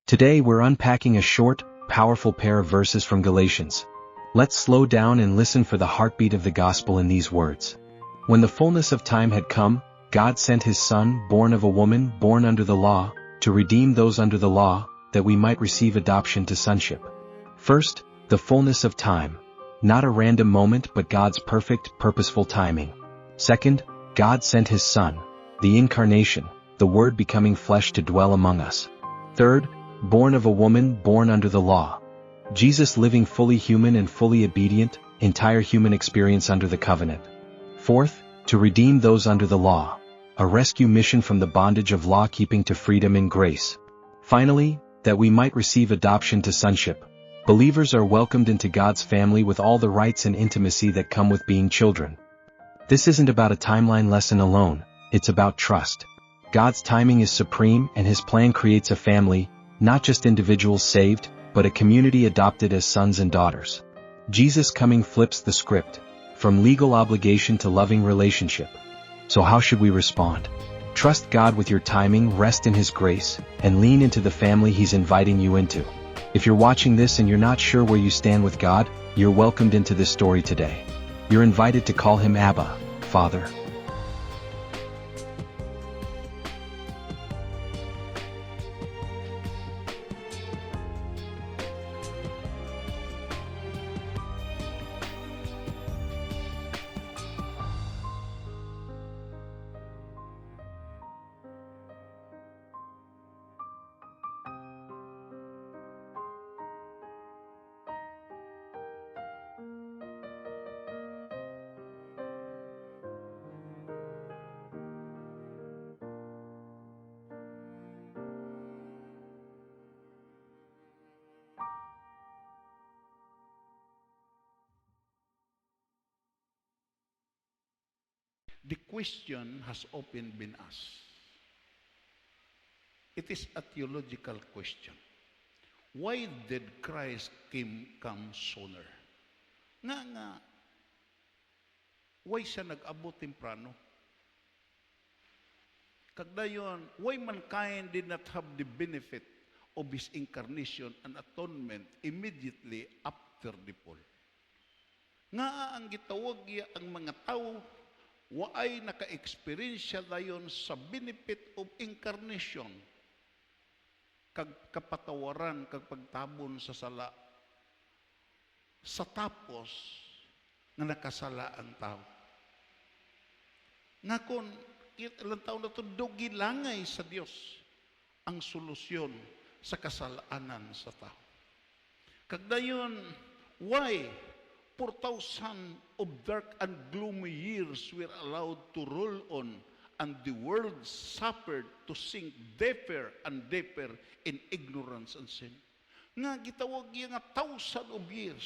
Today we're unpacking a short, powerful pair of verses from Galatians. Let's slow down and listen for the heartbeat of the gospel in these words. When the fullness of time had come, God sent his Son, born of a woman, born under the law, to redeem those under the law, that we might receive adoption to sonship. First, the fullness of time. Not a random moment but God's perfect, purposeful timing. Second, God sent his Son, the incarnation, the Word becoming flesh to dwell among us. Third, born of a woman, born under the law. Jesus living fully human and fully obedient, entire human experience under the covenant. Fourth, to redeem those under the law. A rescue mission from the bondage of law-keeping to freedom in grace. Finally, that we might receive adoption to sonship. Believers are welcomed into God's family with all the rights and intimacy that come with being children. This isn't about a timeline lesson alone, it's about trust. God's timing is supreme and his plan creates a family, not just individuals saved, but a community adopted as sons and daughters. Jesus' coming flips the script, from legal obligation to loving relationship. So how should we respond? Trust God with your timing, rest in his grace, and lean into the family he's inviting you into. If you're watching this and you're not sure where you stand with God, you're welcomed into this story today. You're invited to call him Abba, Father. The question has often been asked. It is a theological question. Why did Christ come sooner? Why siya nag-abot temprano? Kagdayon, why mankind did not have the benefit of his incarnation and atonement immediately after the fall? Nga ang gitawag ang mga tao waay naka-experiensya dayon sa benefit of incarnation kag kapatawaran kag pagtabon sa sala sa tapos nga nakasala ang tao. Nga kon ilang taon na ito dugilangay sa Dios ang solusyon sa kasalanan sa tao. Kag dayon why 4,000 of dark and gloomy years were allowed to roll on, and the world suffered to sink deeper and deeper in ignorance and sin. Nga gitawag nga 1,000 of years,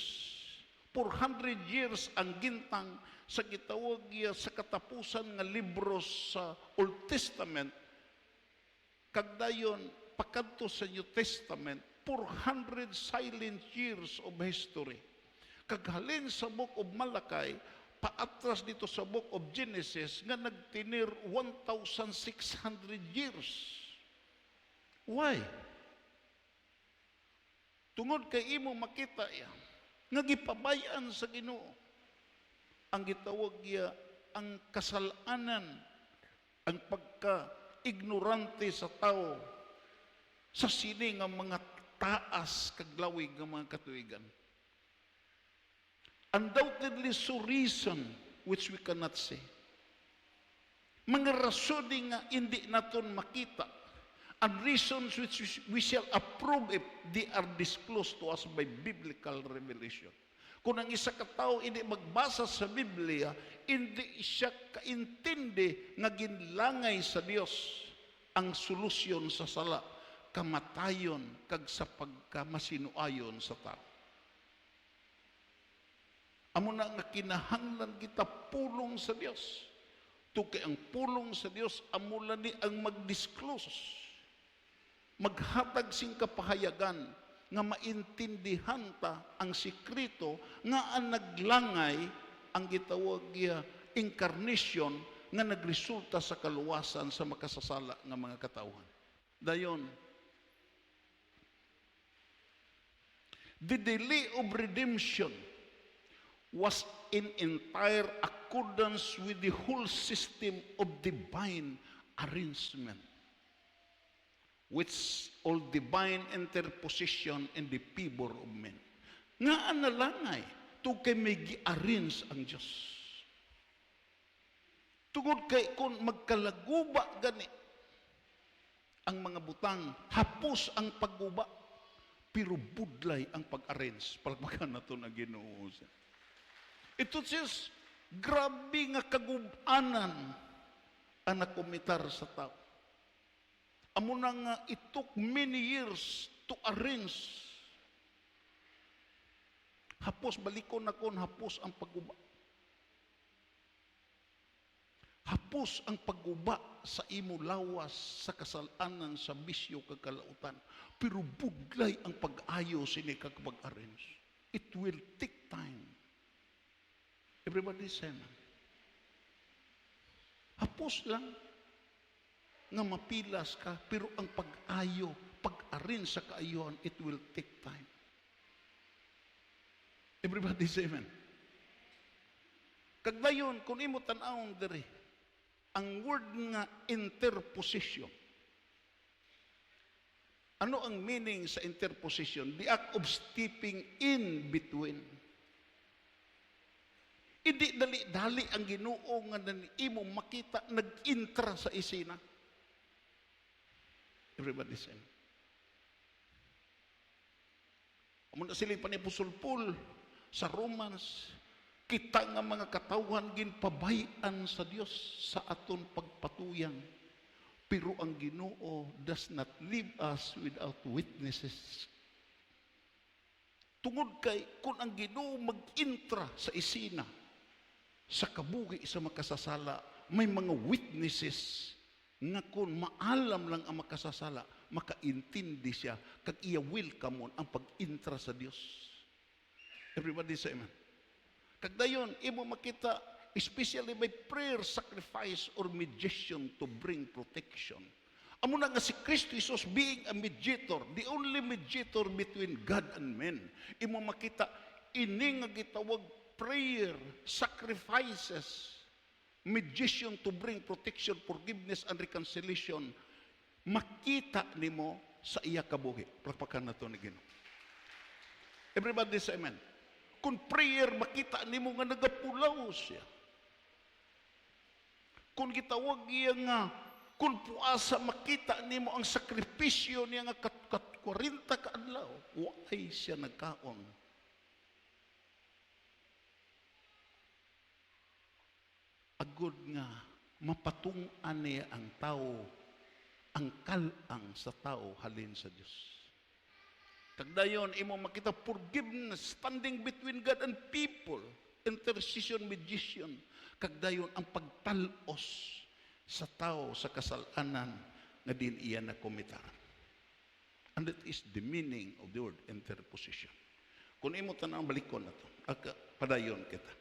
400 years ang gintang sa gitawag sa katapusan nga libro sa Old Testament, kagdayon pakadto sa New Testament, 400 silent years of history. Kaghalin sa Book of Malakay, paatras dito sa Book of Genesis, nga nagtinir 1,600 years. Why? Tungod kay imo makita yan, nga gipabayan sa Ginoo. Ang gitawag ang kasalanan, ang pagka-ignorante sa tao, sa sini nga mga taas kaglawig nga mga katuigan. Undoubtedly so reason which we cannot say. Mga rason nga hindi naton makita, and reasons which we shall approve if they are disclosed to us by biblical revelation. Kung ang isa ka tao hindi magbasa sa Biblia, hindi siya kaintindi nga ginlangay sa Dios ang solusyon sa sala, kamatayon kag sa pagkamasinuayon sa tao. Amo na nga kinahanglan kita pulong sa Dios. Tukay ang pulong sa Dios amo ni ang mag-disclose. Maghatag sing kapahayagan nga maintindihan ta ang sikreto nga ang naglangay ang gitawag incarnation nga nagresulta sa kaluwasan sa makasasala nga mga katawhan. Dayon The delay of redemption was in entire accordance with the whole system of divine arrangement, which all divine interposition in the favor of men. Nga analangay, to kay may gi-arrange ang Diyos. Tungod kay kung magkalaguba gani, ang mga butang, hapos ang pagguba, pero budlay ang pag-arrange. Palagpagan na ito na Ginoo siya. Ito says, grabe nga kagubanan ang nakomitar sa tao. Amo na nga, it took many years to arrange. Hapos, balikon na kon, hapos ang pagguba. Hapos ang pagguba sa imo lawas, sa kasalanan, sa bisyo, kakalautan. Pero budlay ang pag-ayo sini kagpag-arrange. It will take time. Everybody say na. Hapos lang nga mapilas ka, pero ang pag-ayo, pag-arrange sa kaayoan, it will take time. Everybody say amen. Kagdayon, kung imo tan-awon diri, ang word nga interposition. Ano ang meaning sa interposition? The act of stepping in between. Hindi dali-dali ang Ginoo nga imo makita nag-intra sa isina. Everybody say. Amo na sila pa ni Apostol Paul sa Romans, kita nga mga katawhan ginpabayan sa Dios sa aton pagpatuyang. Pero ang Ginoo does not leave us without witnesses. Tungod kay kung ang Ginoo mag-intra sa isina, sa kabuhi sa makasasala, may mga witnesses nga kung maalam lang ang makasasala, makaintindi siya, kag iya welcome ang pag-intra sa Dios. Everybody say amen. Kag dayon, imo makita, especially by prayer, sacrifice, or mediation to bring protection. Amo na nga si Kristo Jesus being a mediator, the only mediator between God and men. Imo makita, ini nga gitawag prayer, sacrifices, mediation to bring protection, forgiveness, and reconciliation. Makita nimo sa iya kabuhi. Palakpakan na ito ni Ginoo. Everybody say amen. Kung prayer, makita nimo nga nagapulaw siya. Kung gitawag iya nga, kung puasa, makita nimo ang sakripisyo niya nga 40 kaadlaw, why siya nagkaon. Agod nga, mapatungan niya ang tao, ang kalang sa tao halin sa Diyos. Kagdayon, imo makita forgiveness, standing between God and people, intercession, mediation. Kagdayon, ang pagtalos sa tao sa kasalanan na din iya na komitaran. And that is the meaning of the word interposition. Kung imo tanang balikon na ito, padayon kita.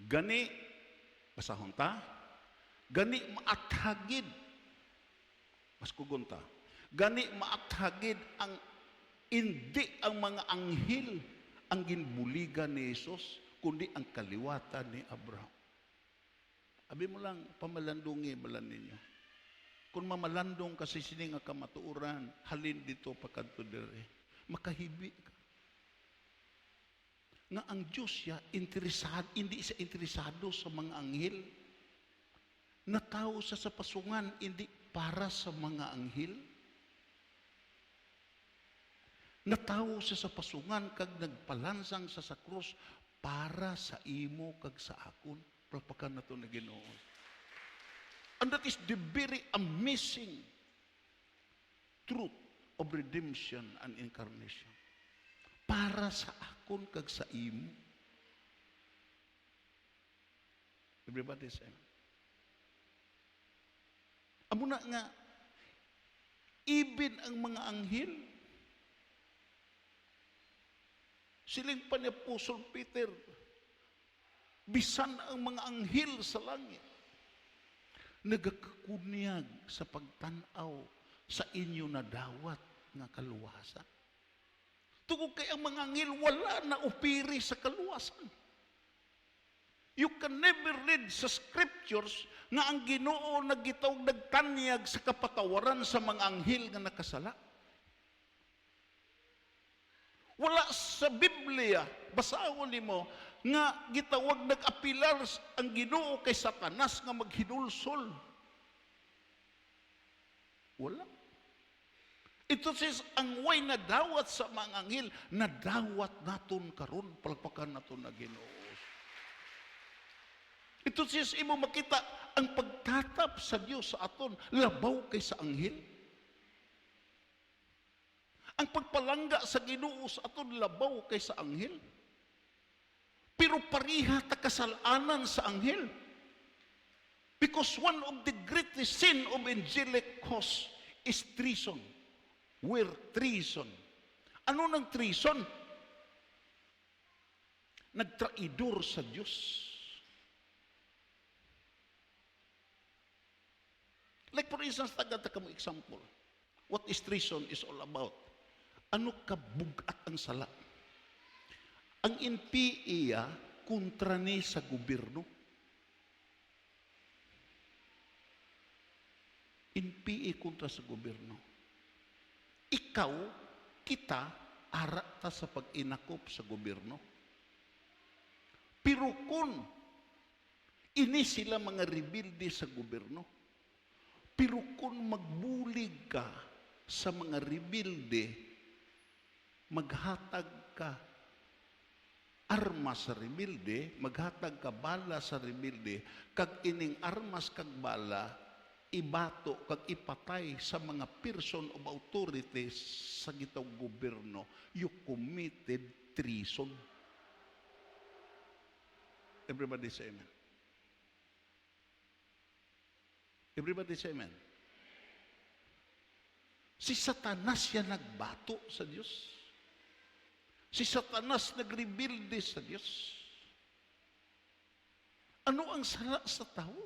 Gani, basahon ta, gani maathagid, mas kugunta, gani maathagid ang hindi ang mga anghel ang ginbuligan ni Jesus, kundi ang kaliwatan ni Abraham. Abi mo lang, pamalandungi balan ninyo. Kung mamalandong kasi sini nga kamatuuran, halin dito pagkanto dire, makahibi ka. Nga ang Diyos siya, hindi siya interesado sa mga anghel. Natao siya sa pasungan, hindi para sa mga anghel. Natao siya sa pasungan, kag nagpalansang sa krus, para sa imo kag sa akon. Palakpakan na ito na Ginoo. And that is the very amazing truth of redemption and incarnation. Para sa akon kag sa imo. Everybody say. Amo na nga, even ang mga anghel, siling pa ni Apostol Peter, bisan ang mga anghel sa langit, nagakakunyag sa pagtanaw sa inyo na dawat nga kaluwasan. Tungod kay ang mga anghel wala na upiri sa kaluwasan. You can never read sa scriptures nga ang Ginoo nagitawag nagtanyag sa kapatawaran sa mga anghel nga nakasala. Wala sa Biblia, basahon nimo nga gitawag nag-apilar ang Ginoo kay Satanas nga maghinulsol. Wala. Ito says, ang way na dawat sa mga anghel, na dawat naton karon, palpakan naton na Ginoo. Ito says, imo makita ang pagtatap sa Dios sa aton, labaw kay sa anghel. Ang pagpalangga sa Ginoo sa aton, labaw kay sa anghel. Pero pariha ta kasalanan sa anghel. Because one of the greatest sin of angelic host is treason. We're treason. Ano ng treason? Nagtraidor sa Diyos. Like for instance, tagata ka mo example. What is treason is all about? Ano kabugat ang sala? Ang NPA kontra ni sa gobyerno. NPA kontra sa gobyerno. Ikaw, kita, ara ta sa pag-inakop sa gobyerno. Pero kung ini sila mga rebelde sa gobyerno, pero kung magbulig ka sa mga rebelde, maghatag ka armas sa rebelde, maghatag ka bala sa rebelde, kag ining armas kag bala, ibato kag ipatay sa mga person of authority sa gitawag gobyerno, you committed treason. Everybody say amen. Everybody say amen. Si Satanas yan nagbato sa Diyos. Si Satanas nagrebilde sa Diyos. Ano ang sala sa tao?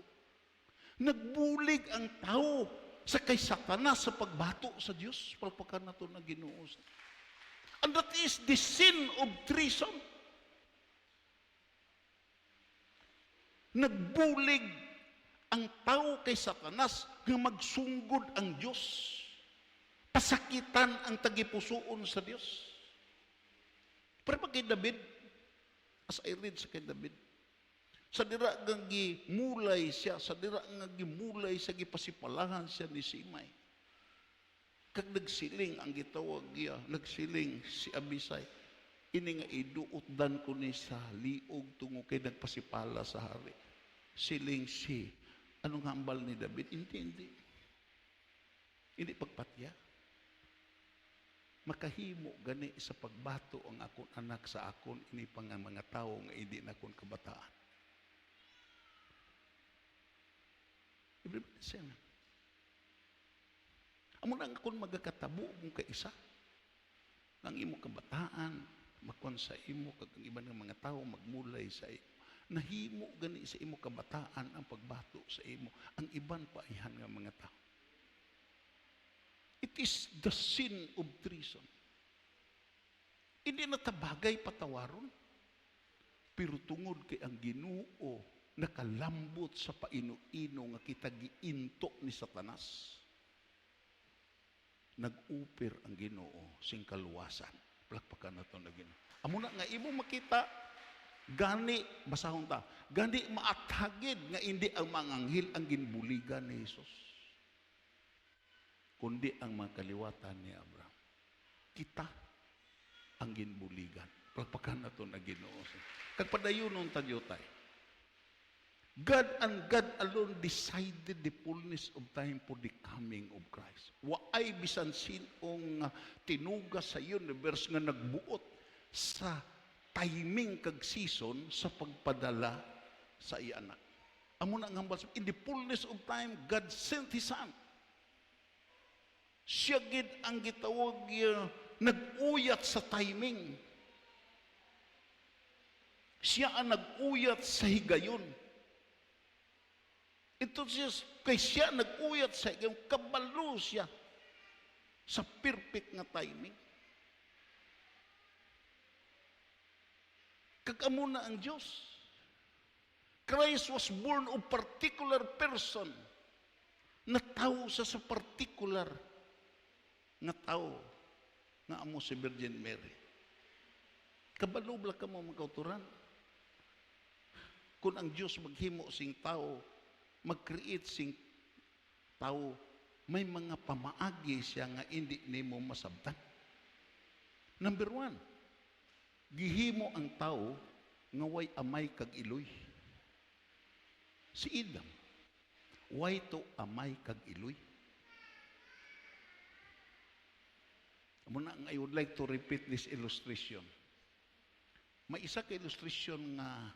Nagbulig ang tao sa kay Satanas sa pagbato sa Diyos. Palpakan na ito na Ginoo. And that is the sin of treason. Nagbulig ang tao kay Satanas nga magsunggod ang Diyos. Pasakitan ang tagipusoon sa Diyos. Pero pag kay David, as I read sa kay David, sa dira nga gimulay siya, sa dira nga gimulay sa gipasipalahan siya ni Simay. Kag nagsiling ang gitawag niya, nagsiling si Abisay, ini nga iduotdan ko ni sa liog tungo kay nagpasipala sa hari. Siling si, anong hambal ni David? Hindi. Hindi pagpatya. Makahimo gani sa pagbato ang akon anak sa akon, ini pang mga tao nga hindi na akon kabataan. Everybody say amen. Amo na akon magakatabo kung kaisa. Ang imo kabataan, makon sa imo, kag ang iba ng mga tao magmulay sa imo. Nahimo gani sa imo kabataan ang pagbato sa imo. Ang iban paihan nga mga tao. It is the sin of treason. Hindi na tabagay patawaron. Pero tungod kay ang Ginoo nakalambot sa paino-ino nga kita giintok ni Satanas. Nag-upir ang Ginoo sing kaluwasan. Plakpakan na ito na Ginoo. Amo na nga imo makita, gani, basahon ta, gani maatagid nga hindi ang mga anghel ang ginbuligan ni Jesus. Kundi ang mga kaliwatan ni Abraham. Kita ang ginbuligan. Plakpakan na ito na Ginoo. Kagpadayon nung tadyotay. God and God alone decided the fullness of time for the coming of Christ. Waay bisan sinong tinuga sa universe nga nagbuot sa timing kag season sa pagpadala sa iyanak. Amo na ang hambal. In the fullness of time, God sent His Son. Siya gid ang gitawag nag-uyat sa timing. Siya ang nag-uyat sa higayon. Ito siya, kay siya nag-uyat sa iyong kabalo siya sa perfect nga timing. Kag-amo na ang Diyos. Christ was born of particular person. Natawo sa particular nga tao nga amo si Virgin Mary. Kabalo bala ka mo magkauturan. Kung ang Diyos maghimo sing tao, mag-create sing tao, may mga pamaagi siya nga hindi nimo masabtan. Number 1, gihimo ang tao nga way amay kag iloy. Si Adam, way to amay kag iloy. Muna, I would like to repeat this illustration. May isa ka illustration nga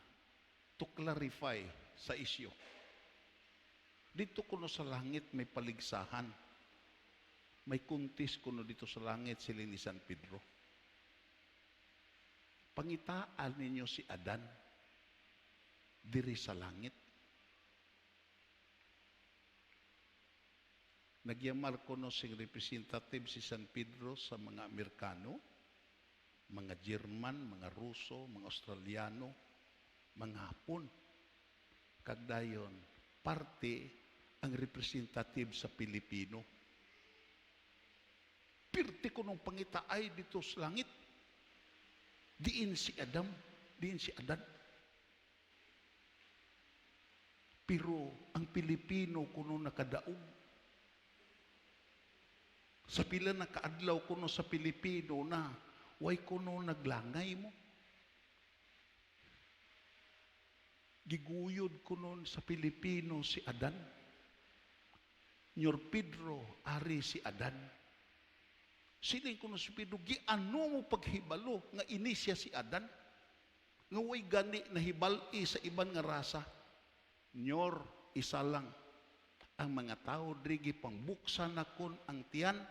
to clarify sa isyu. Dito kuno sa langit may paligsahan. May kuntis kuno dito sa langit sila ni San Pedro. Pangitaan ninyo si Adan diri sa langit. Nagyamar kuno sing representative si San Pedro sa mga Amerikano, mga German, mga Ruso, mga Australiano, mga Hapon. Kagdayon, parte ang representative sa Pilipino. Pirti ko nung pangitaay dito sa langit. Diin si Adam, diin si Adan. Pero ang Pilipino kuno nakadaog. Sa pila na kaadlaw kuno sa Pilipino na, way kuno naglangay mo. Giguyod kuno sa Pilipino si Adan. Nyor Pedro, ari si Adan. Siling kuno si Pedro, giano mo paghibalo nga ini siya si Adan? Nga way gani na hibal-i sa iban nga rasa. Nyor, isa lang. Ang mga tao, drigi pangbuksan akon ang tiyan,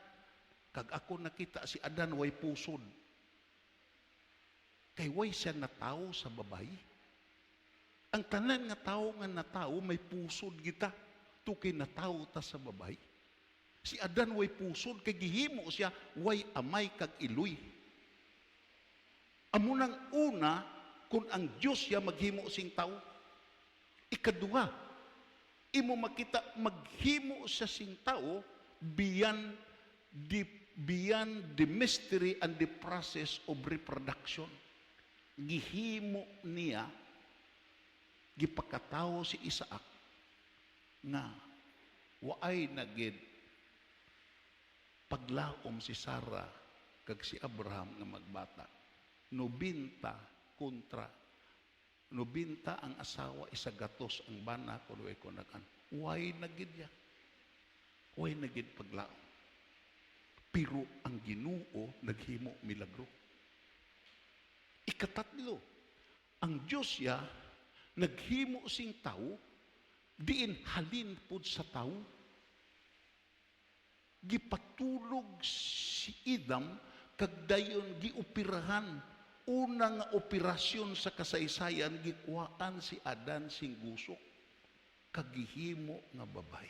kag ako nakita si Adan, way pusod. Kay way siya na tao sa babae. Ang tanan nga tao nga na tao, may pusod kita. Tukay na tao ta sa babae. Si Adan way pusod, kay gihimo siya, way amay kag iloy. Amo nang una, kung ang Diyos siya maghimo sing tao. Ikaduha, imo makita maghimo siya sing tao beyond the mystery and the process of reproduction. Gihimo niya, gipakatao si Isaac, nga waay nagid paglaom si Sarah kag si Abraham nga magbata. 90 kontra 90 ang asawa, 100 ang bana kuno ko nakan. Waay nagid ya. Waay nagid paglaom. Pero ang Ginoo naghimo milagro. Ikatatlo, ang Diyos ya naghimo sing tao diin halin pud sa tao. Gipatulog si Adam kag dayon gioperahan. Unang operasyon sa kasaysayan, gikuhaan si Adan sing gusok kag gihimo nga babay.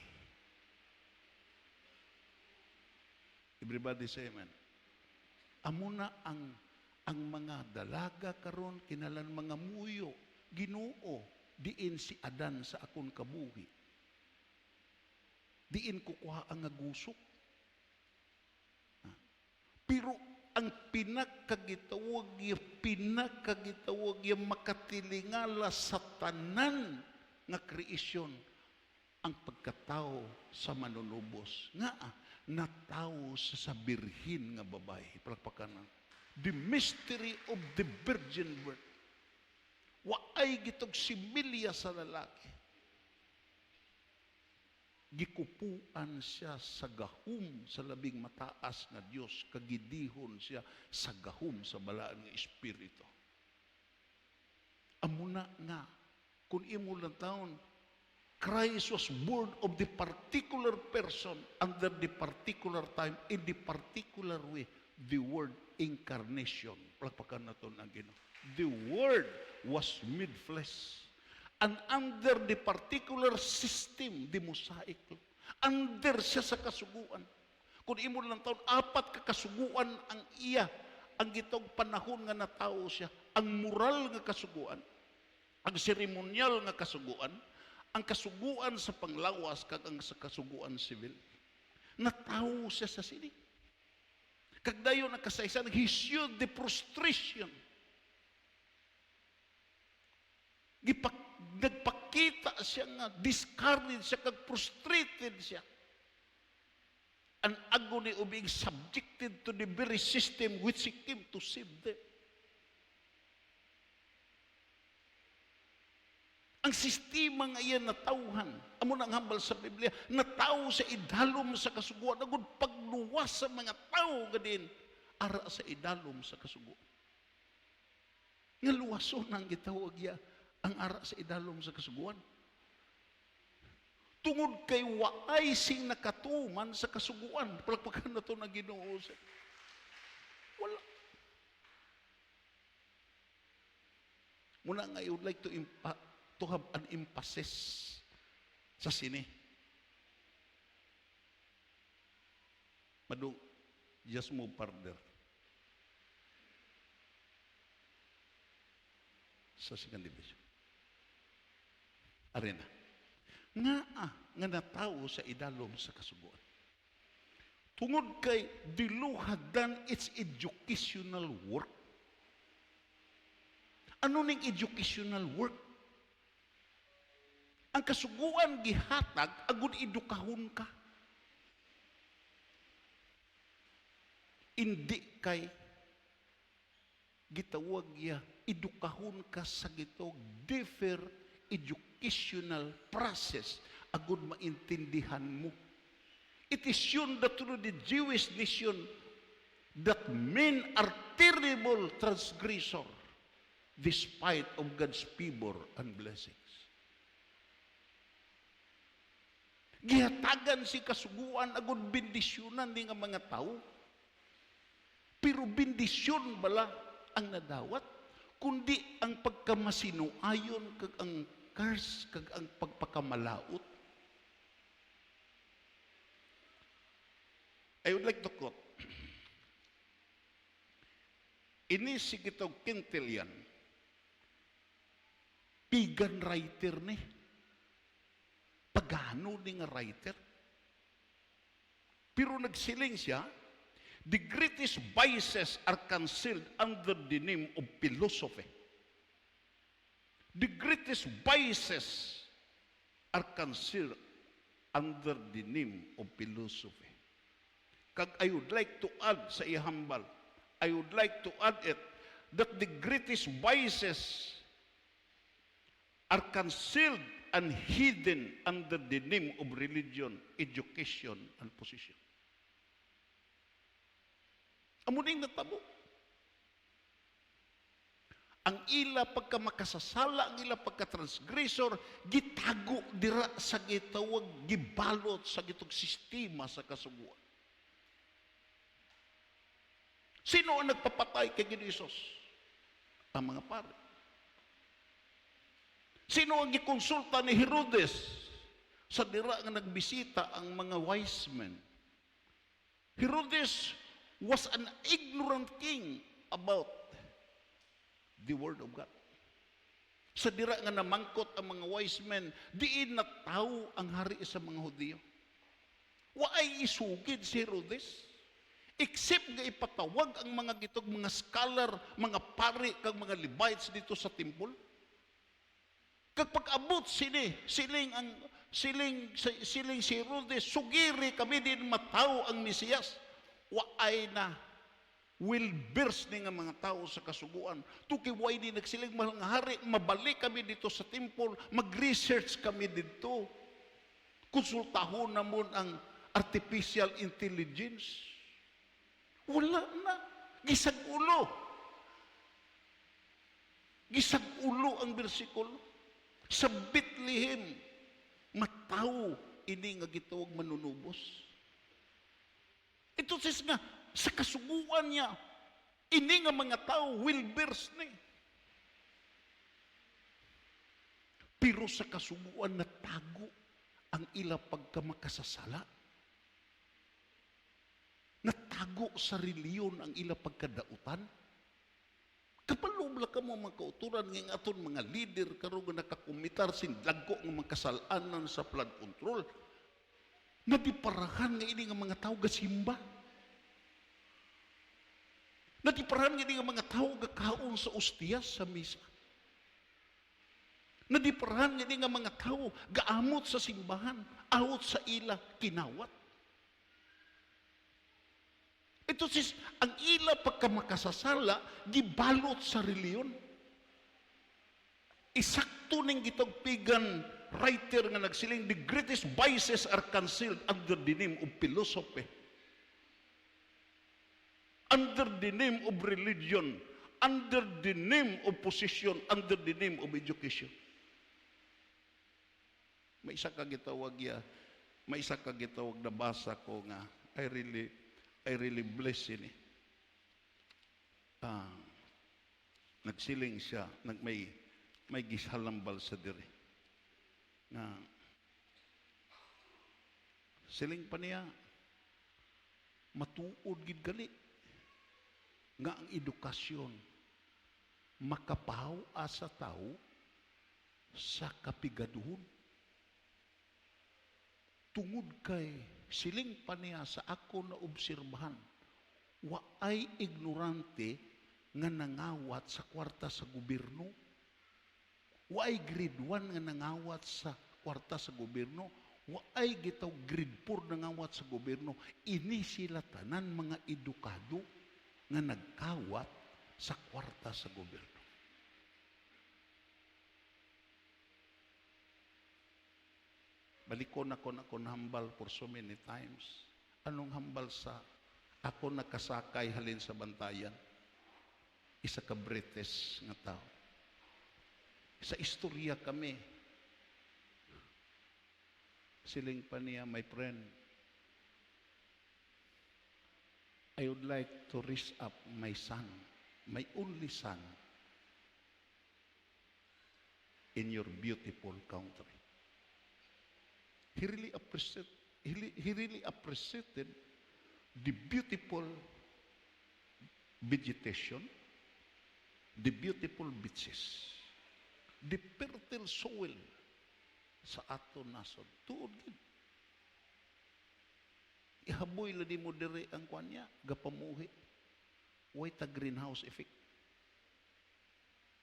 Everybody say amen. Amo na ang mga dalaga karon kinalan mga muyo, Ginoo, diin si Adan sa akon kabuhi. Diin kukuha ang gusok. Pero ang pinakagitawag yung makatilingala sa tanan nga kreasyon ang pagkatao sa manunubos. Nga, natao sa birhin nga babae. Palakpakanan. The mystery of the virgin birth. Waay gitog similya sa lalaki. Gikupuan siya sa gahum sa labing mataas nga Diyos, kagidihon siya sa gahum sa balaan nga Espiritu. Amuna nga, kung imo lang taon, Christ was born of the particular person under the particular time in the particular way. The word incarnation. Palakpakan natin ang Ginoo. The word was made flesh. and under the particular system, the Mosaic law. Under siya sa kasuguan. Kung imo lang taon, 4 ka kasuguan ang iya, ang gitong panahon nga natawo siya, ang moral nga kasuguan, ang seremonyal nga kasuguan, ang kasuguan sa panglawas, kag ang sa kasuguan civil. Natawo siya sa sini. Kag dayon ang kasaysayan, he showed the prostration. Nagpakita siya nga, discouraged siya, kag frustrated siya. An agony of being subjected to the very system which he came to save them. Ang sistema nga iyan natawhan, amo nang hambal sa Biblia, nataw sa idalom sa kasuguan, agud pagluwas sa mga tao gadin, ara sa idalom sa kasuguan. Nga luwason ang gitawag ya, ang ara sa idalom sa kasuguan. Tungod kay waay sing nakatuman sa kasuguan. Palagpakan na ito na Ginoo. Wala. Muna nga, I would like to have an emphasis sa sini. Madung, just move further. Sa second division. Arena. Nga natawo sa idalom sa kasuguan. Tungod kay diluhad dan its educational work. Ano ning educational work? Ang kasuguan gihatag agud edukahon ka. Indi kay gitawag ya edukahon ka sa gitog differ educational process agud maintindihan mo. It is shown that through the Jewish nation that men are terrible transgressor despite of God's favor and blessings. Gihatagan si kasuguan agud bendisyonan ni nga mga tao. Pero bendisyon bala ang nadawat, kundi ang pagkamasinuayon kag ang curse kag ang pagpakamalaot. I would like to quote. Ini si kitog Quintilian, pagan writer ni. Pagano ni nga writer. Pero nagsiling siya, the greatest vices are concealed under the name of philosophy. The greatest vices are concealed under the name of philosophy. Kag I would like to add sa ihambal, I would like to add it, that the greatest vices are concealed and hidden under the name of religion, education, and position. Amuning natabo. Ang ila pagka makasasala, ang ila pagka transgressor, gitago dira sa gitawag, gibalot sa gitog sistema sa kasuguan. Sino ang nagpapatay kay Ginoo? Ang mga pare. Sino ang gikonsulta ni Herodes sa dira nga nagbisita ang mga wise men? Herodes was an ignorant king about the word of God. Sa dira nga namangkot ang mga wise men, diin na tao ang hari sa mga Hudyo. Waay isugid si Herodes. Except nga ipatawag ang mga gitog mga scholar, mga pari, kag mga Levites dito sa temple. Kag pag-abot siling si Herodes, sugiri kami din mataw ang Mesiyas. Waay na will burst ni nga mga tao sa kasuguan. Tukiway di nagsiling mga hari, mabalik kami dito sa temple, mag-research kami dito. Konsultahon namon ang artificial intelligence. Wala na. Gisag ulo. Gisag ulo ang bersikulo. Sa Bethlehem, mataw ini nga gitawag manunubos. Ito says nga, sa kasuguan niya, ini nga mga tao will burst ni. Pero sa kasuguan natago ang ila pagkamakasasala. Natago sa reliyon ang ila pagkadautan. Kapalubla ka mo mga kauturan ng aton mga leader karon nga nakakumitar sin dagko ng mga kasalanan sa flood control. Nadiparahan nga ini nga mga tao gasimba. Nadiparahan nga ini nga mga tao gakaon sa ostiyas sa misa. Nadiparahan nga ini nga mga tao gaamot sa simbahan, awot sa ila kinawat. Ito sis, ang ila pagkamakasasala, gibalot sa reliyon. Isakto ning gitagpigan writer nga nagsiling, the greatest vices are concealed under the name of philosophy, under the name of religion, under the name of position, under the name of education. May isa ka gitawag na basa ko nga, I really bless ini. Nagsiling siya, may gisalambal sa diri. Na siling pa niya, matuod gid gali nga ang edukasyon makapahaw sa tao sa kapigaduhon. Tungod kay siling pa niya sa ako na obserbahan, waay ignorante nga nangawat sa kwarta sa gobyerno. Waay grade 1 nga nangawat sa kwarta sa gobyerno. Waay gitaw grade 4 nangawat sa gobyerno. Ini sila tanan mga edukado nga nagkawat sa kwarta sa gobyerno. Balikon ako hambal for so many times. Anong hambal sa ako nakasakay halin sa bantayan? Isa ka British nga tao. Sa istorya kami. Siling pa niya, my friend, I would like to raise up my son, my only son, in your beautiful country. He really appreciated the beautiful vegetation, the beautiful beaches, the fertile soil sa aton nasod. Tuod gid. Ihaboy la di mo dire ang kanya, gapamuhi. Way ta greenhouse effect.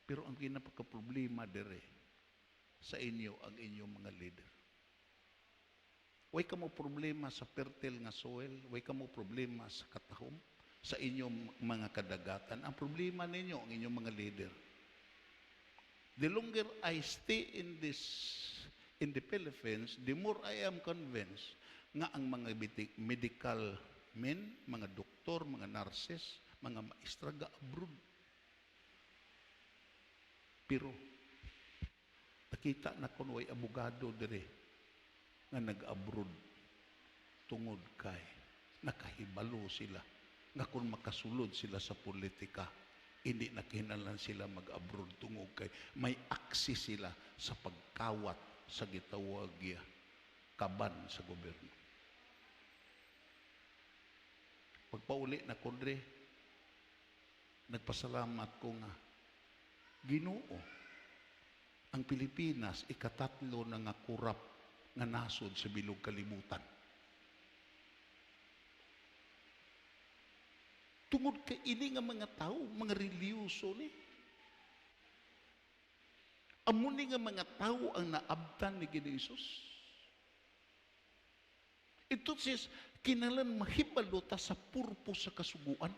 Pero ang ginapaka-problema dire sa inyo ang inyong mga leader. Way ka mo problema sa fertile nga soil, way ka mo problema sa katahom, sa inyong mga kadagatan. Ang problema ninyo, ang inyong mga leader. The longer I stay in the Philippines, the more I am convinced nga ang mga medical men, mga doktor, mga nurses, mga maestra ga-abroad. Pero, nakita na kung way abogado dire, nga nag-abroad tungod kay nakahibalo sila nga kung makasulod sila sa politika hindi nakinahanglan sila mag-abroad tungod kay may access sila sa pagkawat sa gitawag kaban sa gobyerno. Pagpauli na kundre, nagpasalamat ko nga Ginoo ang Pilipinas ikatatlo na nga kurap nga nasod sa bilog kalibutan. Tungod kay ini nga mga tao, mga reliyoso ni. Amo ni nga mga tao ang naabtan ni Ginoong Ito sis, kinalan mahibalo ta sa purpose sa kasuguan.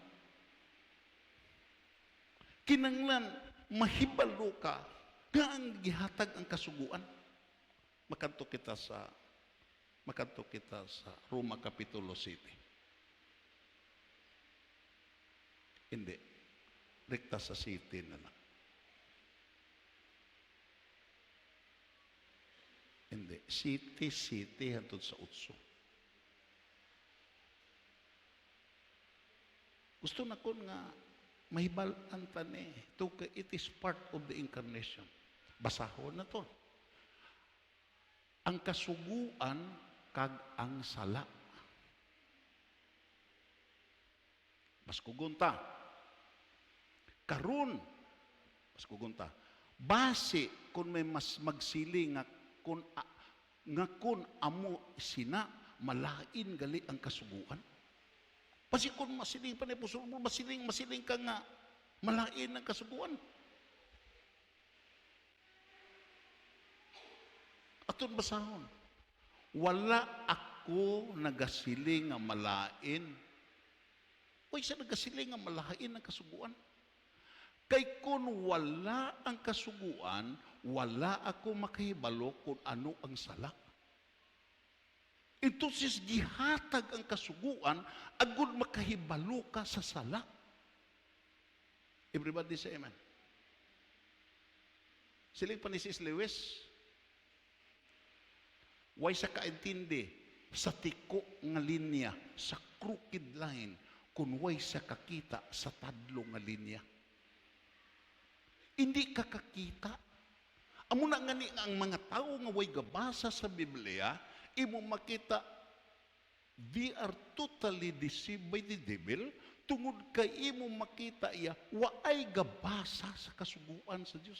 Kinanglan mahibalo ka nga ang gihatag ang kasuguan. Makanto kita sa Roma Kapitulo 7. Hindi. Rekta sa city na lang. Hindi. City hantod sa utso. Gusto na ko nga mahibalan tani. It is part of the incarnation. Basahon na to. ang kasuguan kag ang sala. Mas kugunta. Karon, mas kugunta. Base kung may mas magsiling nga kun amo sina malain gali ang kasuguan. Pasi kung masiling pa ni puso mo, masiling ka nga malain ang kasuguan. Aton basahon. Wala ako nagasiling nga malain. Uy, sa nagasiling nga malain ang kasuguan. Kay kung wala ang kasuguan, wala ako makahibalo kung ano ang sala. Entonces, gihatag ang kasuguan, agud makahibalo ka sa sala. Everybody say amen. Siling pa ni Sis Lewis, way sa kaintindi, sa tiko nga linya, sa crooked line, kung way sa kakita sa tadlo nga linya. Hindi ka kakita. Amo na nga ni ang mga tao nga way gabasa sa Biblia, imo makita, they are totally deceived by the devil, tungod kay imo makita iya, waay gabasa sa kasuguan sa Diyos.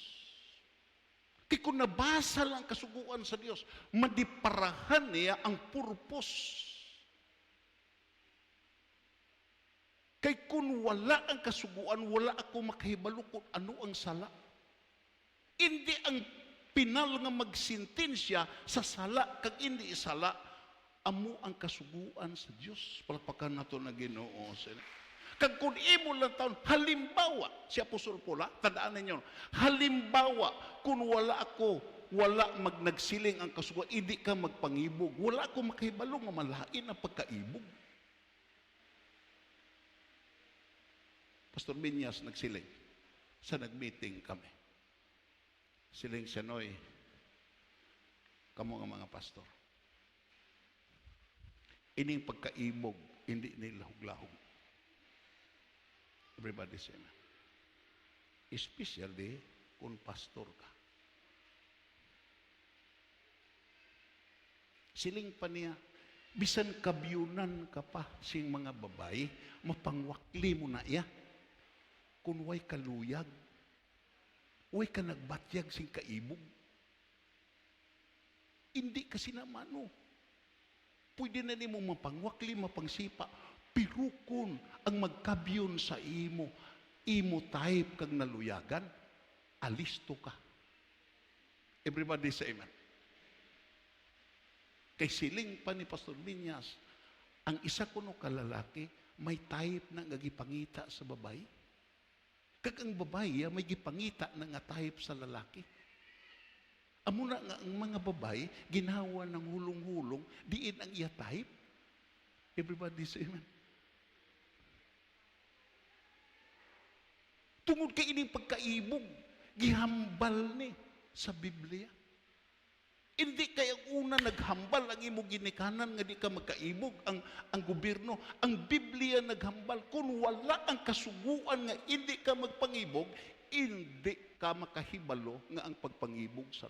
Kaya kung nabasa lang kasuguan sa Diyos, madiparahan niya ang purpose. Kay kung wala ang kasuguan, wala ako makahibalo kung ano ang sala. Hindi ang pinal nga magsintensya sa sala, kag hindi sala, amo ang kasuguan sa Diyos. Palpakan na ito na Ginoo. Kag kung imo lang taon, halimbawa, si Apostol Paul, tandaan ninyo, halimbawa, kung wala nagsiling ang kasuguan, hindi ka magpangibog, wala ako makahibalo nga malain ang pagkaibog. Pastor Binyas nagsiling sa nagmeeting kami. Siling siya, Noy, kamo nga mga pastor. Ining pagkaibog, hindi nilahog-lahog. Everybody say amen. Especially kung pastor ka. Siling pa niya, bisan kabyunan ka pa sing mga babae, mapangwakli mo na iya. Kung way kaluyag, way ka nagbatyag sing kaibog. Hindi kasi naman, no. Pwede na ni mo mapangwakli, mapangsipa, pero kung ang magkabyon sa imo type kag naluyagan, alisto ka. Everybody say amen. Kay siling pa ni Pastor Binyas, ang isa kuno kalalaki, may type na gagipangita sa babae. Kag ang babae, may gipangita na nga type sa lalaki. Amo na nga ang mga babae, ginawa ng hulong-hulong, diin ang iya type. Everybody say amen. Tungod kay ining pagkaibog, gihambal ni sa Biblia. Hindi kaya una naghambal ang imo ginikanan nga di ka magkaibog ang gobyerno. Ang Biblia naghambal kung wala ang kasuguan nga hindi ka magpangibog, hindi ka makahibalo nga ang pagpangibog sa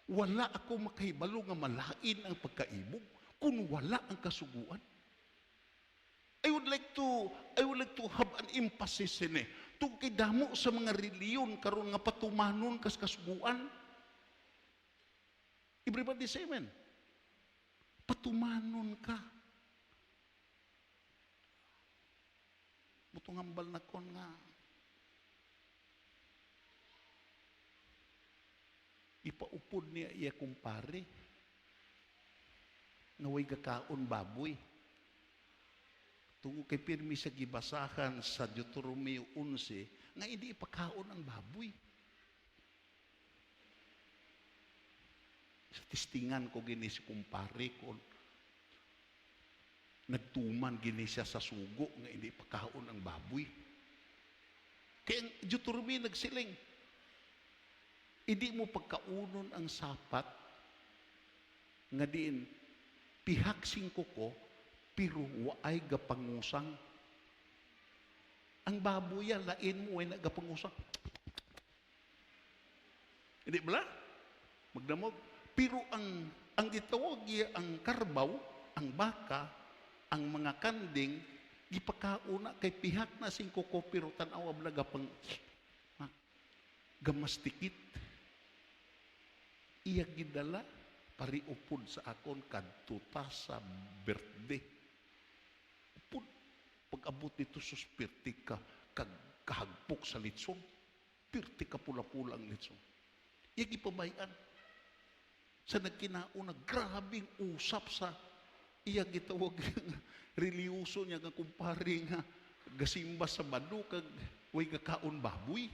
wala ako makahibalo nga malain ang pagkaibog kung wala ang kasuguan. I would like to have an emphasis in tungkol kay damo sa mga reliyon karon nga patumanon kas kasuguan. Everybody say amen. Patumanon ka. Butong hambal na kon nga. Ipaupod niya iya kumpare. Naway gakaon baboy. Tungo kay pirmi sa gibasahan sa Deuteronomio 11, nga hindi ipakaon ang baboy. Sa tistingan ko gini si kumpare ko, nagtuman gini siya sa sugo, nga hindi ipakaon ang baboy. Kaya ang Deuteronomio nagsiling, hindi mo pagkaunon ang sapat, nga diin, pihaksing ko ko, pero waay gapangusang. Ang baboy lain mo ay nagapangusang. Hindi ba? Magdamog. Pero ang gitawag ang karbaw, ang baka, ang mga kanding, gipakauna kay pihak na sing kuko pero tanaw abla gapang gamastikit. Iya gidala pariupod sa akon kadto ta sa birthday. Upod pag-abot nito sus pirti ka kahagpok sa litson. Pirti ka pula-pula ang litson. Iya gipabayan. Sa nagkinauna, grabing usap sa iya gitawag reliyoso niya nga kumpare nga gasimba sa bado kag way gakaon baboy.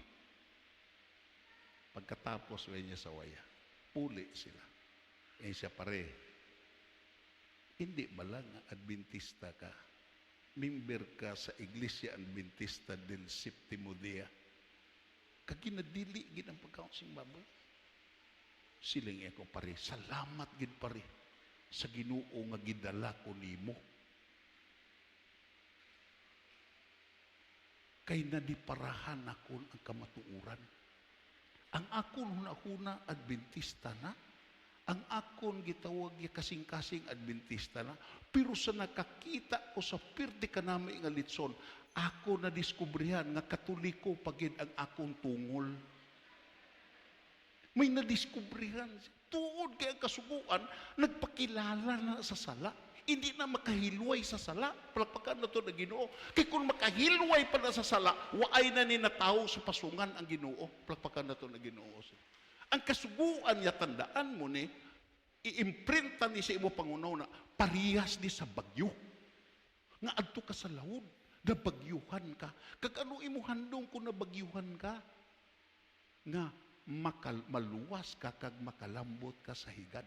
Pagkatapos way niya sa waya, puli sila. Siya pare, hindi ba lang Adventista ka? Member ka sa Iglesia Adventista del Séptimo Día. Kaginadili gid ang pagkaon sing baboy. Siling ako pare, salamat gid pare sa Ginoo nga gidala ko nimo. Kay nadiparahan akon ang kamatuuran. Ang akon huna-huna Adventista na, ang akon gitawag ya kasing-kasing Adventista na, pero sa nakakita ko sa pirti kanami nga litson, ako na diskubrihan nga Katoliko pagid ang akong tungol. May nadiskubrihan. Tuod kaya kasuguan, nagpakilala na sa sala. Hindi na makahilway sa sala. Palakpakan na ito na Ginoo. Kaya kung makahilway pa na sa sala, waay na ni natao sa pasungan ang Ginoo. Palakpakan na ito na Ginoo. Ang kasuguan niya, tandaan mo ni, iimprinta ni sa imo pangunaw na parihas ni sa bagyo. Nga adto ka sa laod, na bagyuhan ka. Kag ano imo handong kung na bagyuhan ka? Nga, maluwas ka kag makalambot ka sa higad.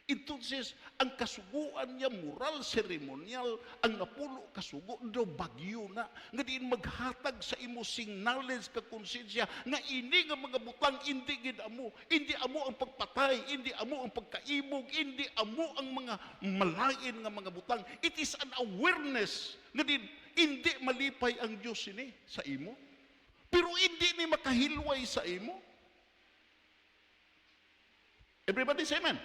Entonces, ang kasuguan niya, moral, seremonyal, ang napulo kasugo, do bagyo na. Nga diin maghatag sa imo sing knowledge ka konsensya, nga ini nga mga butang, hindi gid amo. Hindi amo ang pagpatay, hindi amo ang pagkaibog, hindi amo ang mga malain nga mga butang. It is an awareness. Nga diin, hindi malipay ang Diyos ini sa imo. Pero hindi ni makahilway sa imo. Everybody say amen.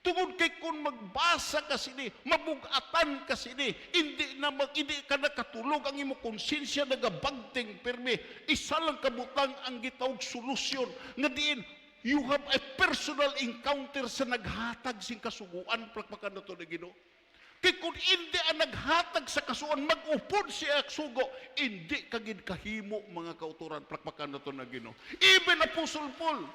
Tungod kay kung magbasa ka sini, mabugatan ka sini, hindi ka nakatulog ang imo konsensya nagabagting permi. Isa lang kabutang ang gitawag solusyon nga diin you have a personal encounter sa naghatag sing kasuguan. Plakpakan na ito na Ginoo. Kaya kung hindi ang naghatag sa kasuguan, mag-upod siya sugo, hindi kagid kahimo mga kauturan. Plakpakan na ito na Ginoo. Even Apostle Paul,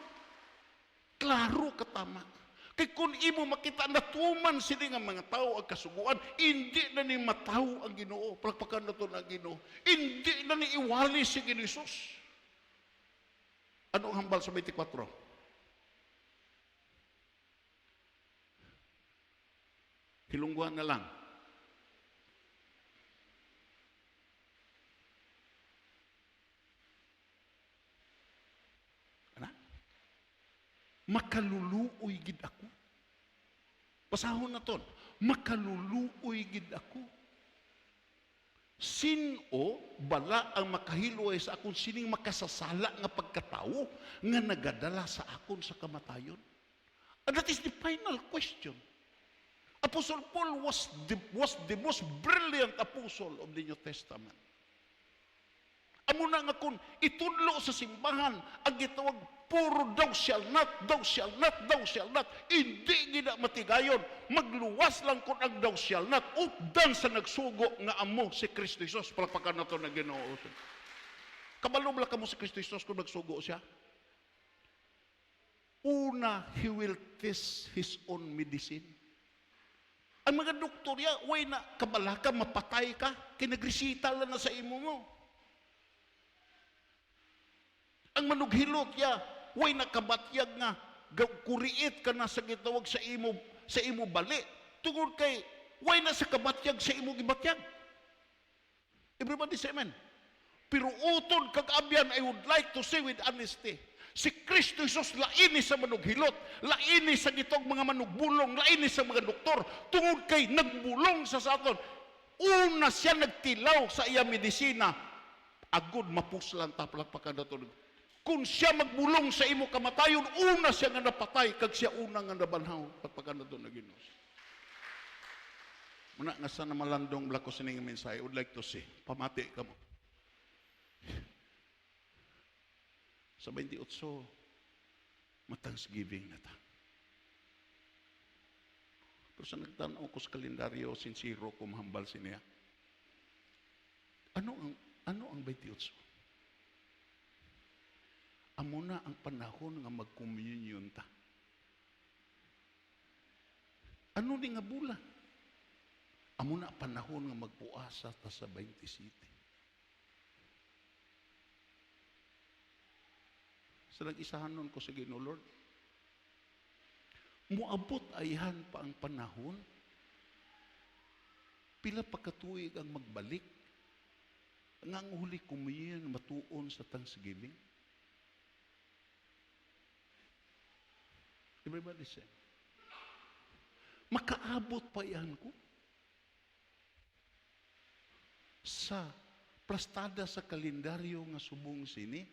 klaro katama. Kaya kung imo makita natuman sila nga mga tao ang kasuguan, hindi na ni mataw ang Ginoo. Palakpakan na ito na Ginoo. Hindi na ni iwali si Ginisus. Ano ang hambal sa 24? Hilungguhan na lang. Makaluluoy gid ako. Pasahon na ton. Makaluluoy gid ako. Sino bala ang makahilway sa akon sining makasasala nga pagkatao nga nagadala sa akon sa kamatayon? And that is the final question. Apostle Paul was the most brilliant apostle of the New Testament. Amo na nga kung itudlo sa simbahan ang gitawag puro thou shall not, thou shall not, thou shall not. Hindi gina matigayon. Magluwas lang kung ang thou shall not. Updan sa nagsugo nga amo si Kristo Jesus. Palakpakan na ito na Ginoo. Kabalo ba ka mo si Kristo Jesus kung nagsugo siya? Una, He will test His own medicine. Ang mga doktorya, way na kabalaka, mapatay ka, kinagresita lang na sa imo mo. Ang manughilot ya, way nakabatyag nga, kuriit ka na sa gitawag sa imo bali. Tungod kay, way na sa kabatyag sa imo gibatyag. Everybody say amen. Pero utod kag abyan, I would like to say with honesty, si Kristo Jesus laini sa manughilot, laini sa gitog mga manugbulong, laini sa mga doktor, tungod kay nagbulong sa aton. Una siya nagtilaw sa iya medisina, agud mapuslan ta palakpakan nato. Kung siya magbulong sa imo kamatayon, una siya nga napatay, kag siya una nga nabanhaw, pagpagka na doon na Ginoo. Muna nga sa namalandong blako sining mensahe, I would like to say, pamati ka mo. Sa 28, ma-Thanksgiving na ta. Pero sa nagtanaw ko sa kalendaryo, sincero ko mahambal siniya. Ano ang 28? Amo na ang panahon nga mag-communion ta. Ano ni nga bulan? Amo na ang panahon nga magpuasa ta sa 27. Sa nag-isahanon ko sa Ginoo Lord, muabot ayhan pa ang panahon, pila pa katuig ang magbalik, nga ang huli communion matuon sa Thanksgiving. Everybody say, makaabot pa yan ko sa plastada sa kalendaryo nga subong sini,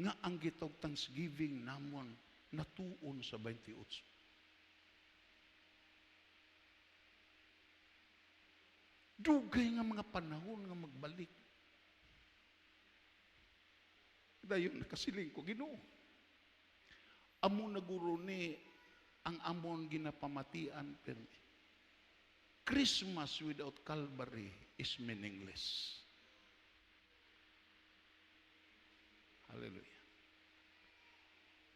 nga ang gitog Thanksgiving namon natuon sa 28. Dugay nga mga panahon nga magbalik. Dayon nakasiling ko, Ginoo. Amon naguro ni ang amon ginapamatian pero Christmas without Calvary is meaningless. Hallelujah.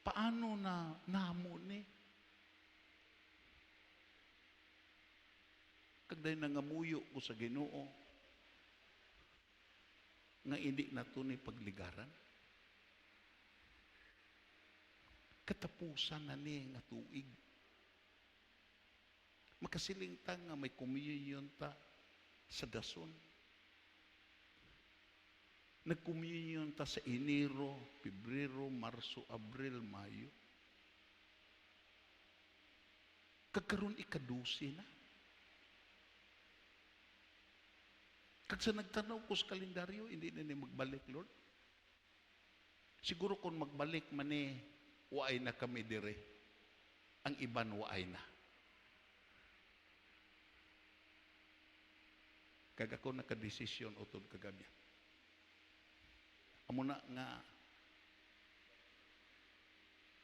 Paano na namo ni? Kagday nangamuyo ko sa Ginoo nga hindi na ito ni pagligaran. Katapusan na ni nga tuig. Makasiling ta nga may communion ta sa dason. Nag-communion ta sa Enero, Pebrero, Marso, Abril, Mayo. Kagkaroon ika-12 na. Kag sa nagtanaw ko sa kalendaryo, hindi na ni magbalik, Lord. Siguro kung magbalik man waay na kami dire. Ang iban waay na. Kag ako nakadesisyon utod kagabi. Amo na nga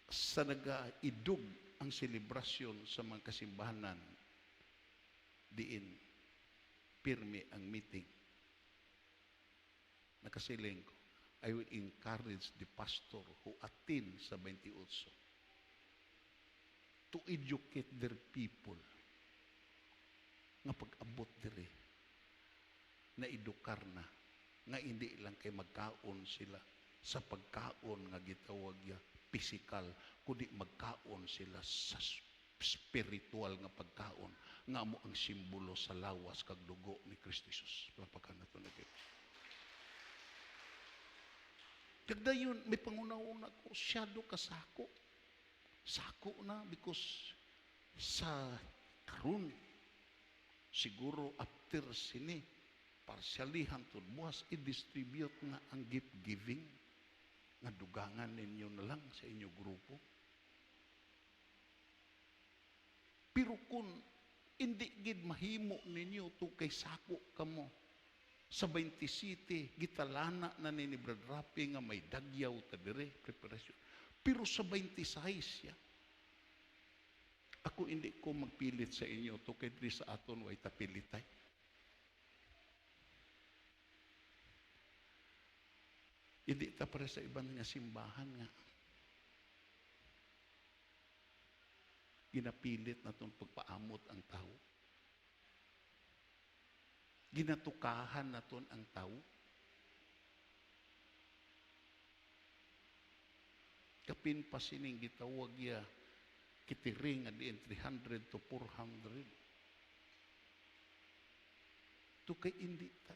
sa nagaidug ang selebrasyon sa mga kasimbahanan diin pirmi ang meeting. Nakasiling ko, I will encourage the pastor who attend sa 28 to educate their people nga pag-abot dire na edukar na nga hindi lang kay magkaon sila sa pagkaon nga gitawag ya physical, kundi magkaon sila sa spiritual nga pagkaon nga mo ang simbolo sa lawas kag dugo ni Kristo Jesus. Papakan na ito na kayo. Kagdayon, may pangunauna ko, siyado kasako. Sako na because sa karon siguro after sini, partially hantod buwas, i-distribute nga ang gift giving nga dugangan ninyo na lang sa inyong grupo. Pero kung hindi gid mahimo ninyo to kay sako kamo sa 27 gitalana na ni Brad Rapi nga may dagyaw ta dire preparation. Pero sa 26 ya, ako hindi ko magpilit sa inyo to kay diri sa aton way tapilitay. Hindi ta para sa ibang nga simbahan nga ginapilit na itong pagpaamot ang tao. Ginatukahan na itong ang tao. Kapin pa sining gitawag ya kitiring at diin 300 to 400. To kay hindi ta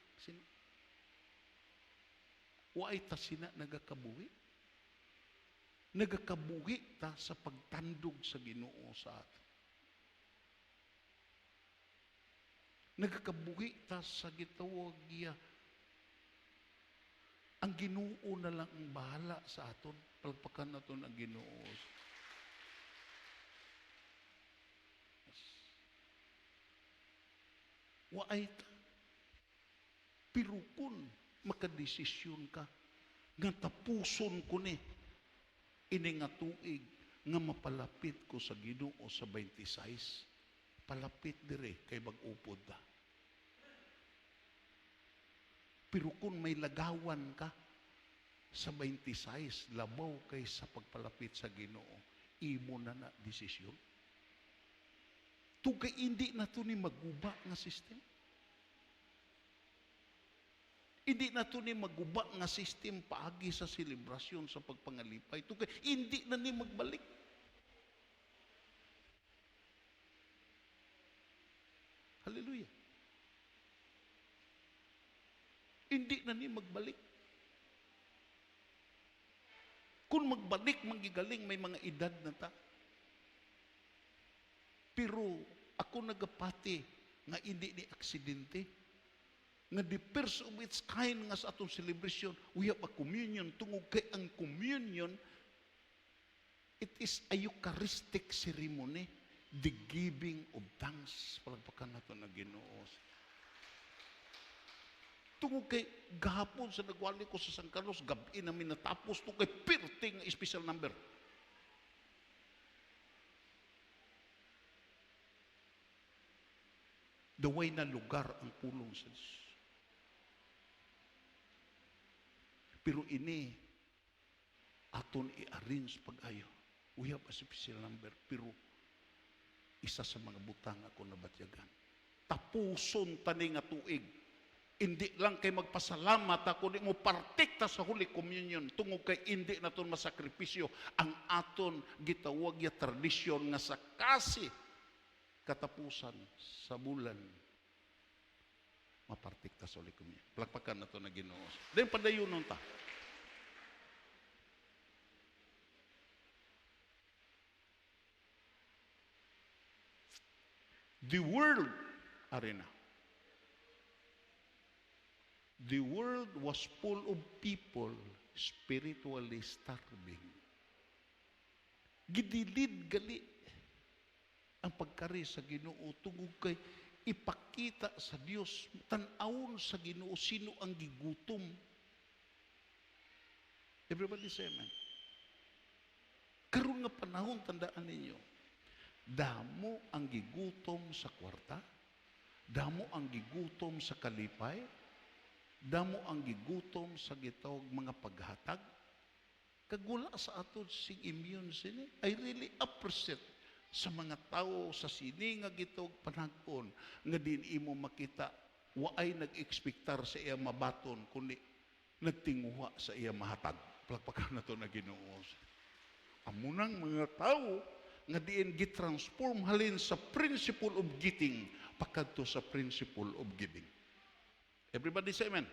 waay ta sina nagakabuhi. Nagakabuhi ta sa pagtandog sa Ginoo sa ato. Nagakabuhi ta sa gitawag ya Ang Ginoo na lang ang bahala sa aton. Palpakan naton ang Ginoo. Waay ta. Pero kung makadesisyon ka, nga tapuson ko ni, ini nga tuig, nga mapalapit ko sa Ginoo sa 26, palapit dire kay mag-upod ta. Pero kung may lagawan ka sa 26, labaw kay sa pagpalapit sa Ginoo, imo na desisyon. Tugay hindi na to ni maguba nga system. Hindi na to ni maguba nga system paagi sa selebrasyon sa pagpangalipay. Tugay hindi na ni magbalik. Hallelujah. Hindi na ni magbalik. Kung magbalik, manggigaling, may mga edad na ta. Pero ako nagapati nga hindi ni aksidente. Nga the first of its kind nga sa atong celebration, we have a communion. Tungod kay ang communion, it is a Eucharistic ceremony, the giving of thanks. Palagpakan nato na Ginoo. Tungod kay gahapon sa nagwali ko sa San Carlos, gabi namin natapos to kay perting special number. Daway na lugar ang pulong sa Diyos. Pero ini, aton i-arrange pag-ayo. We have a special number, pero isa sa mga butang ako nabatyagan. Tapuson tani nga tuig. Hindi lang kay magpasalamat ako, di mo partikta sa Holy Communion, tungod kay hindi naton masakripisyo ang aton gitawag ya tradisyon nga sa kasi katapusan sa bulan mapartikta sa Holy Communion. Plakpakan nato na Ginoo. Then padayonon ta. The world arena. The world was full of people spiritually starving. Gidilid gali ang pagkari sa Ginoo tungod kay ipakita sa Dios, tan-awon sa Ginoo sino ang gigutom. Everybody say amen. Karon nga panahon, tandaan ninyo, damo ang gigutom sa kwarta, damo ang gigutom sa kalipay, damo ang gigutom sa gitawag mga paghatag. Kagula sa ato sing immune sini. I really appreciate sa mga tao sa sini nga gitawag panagpon nga din imo makita waay nag-ekspektar sa iya mabaton kundi nagtinguha sa iya mahatag. Palakpakan nato na Ginoo. Amunang mga tao nga diin gitransform halin sa principle of giving pakadto sa principle of giving. Everybody say amen.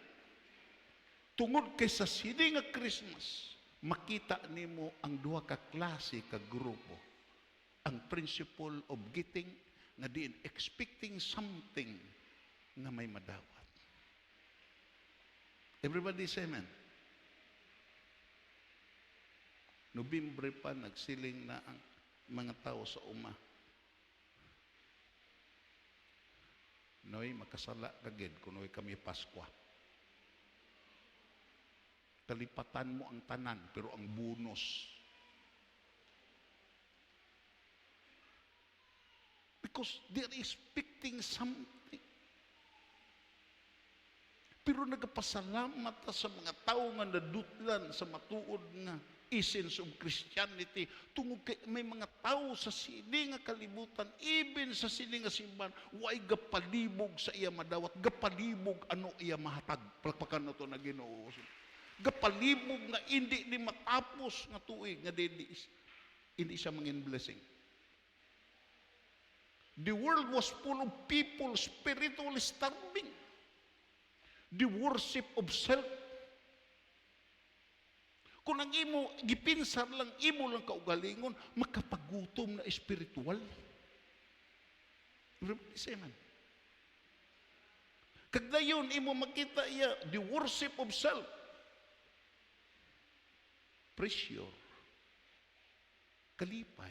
Tungod kay sa sini nga Christmas, makita nimo ang duha ka klase ka grupo. Ang principle of giving nga diin expecting something nga may madawat. Everybody say amen. Nobyembre pa nagsiling na ang mga tao sa uma. Noy makasala kagid kunoy kami Paskwa. Kalipatan mo ang tanan pero ang bonus. Because they're expecting something. Pero nagapasalamat sa mga tao nga nadutlan sa matuod nga essence of Christianity. Tungod kay may mga tao sa sini nga kalibutan, even sa sini nga simbahan, way gapalibog sa iya madawat, gapalibog ano iya mahatag. Palakpakan na to na Ginoo. Gapalibog nga hindi ni matapos nga tuig nga hindi siya mangin blessing. The world was full of people spiritually starving. The worship of self. Kung ang imo, gipinsar lang, imo lang kaugalingon, makapagutom na espiritual. Say man. Kagdayon, imo makita iya, the worship of self. pressure, kalipay.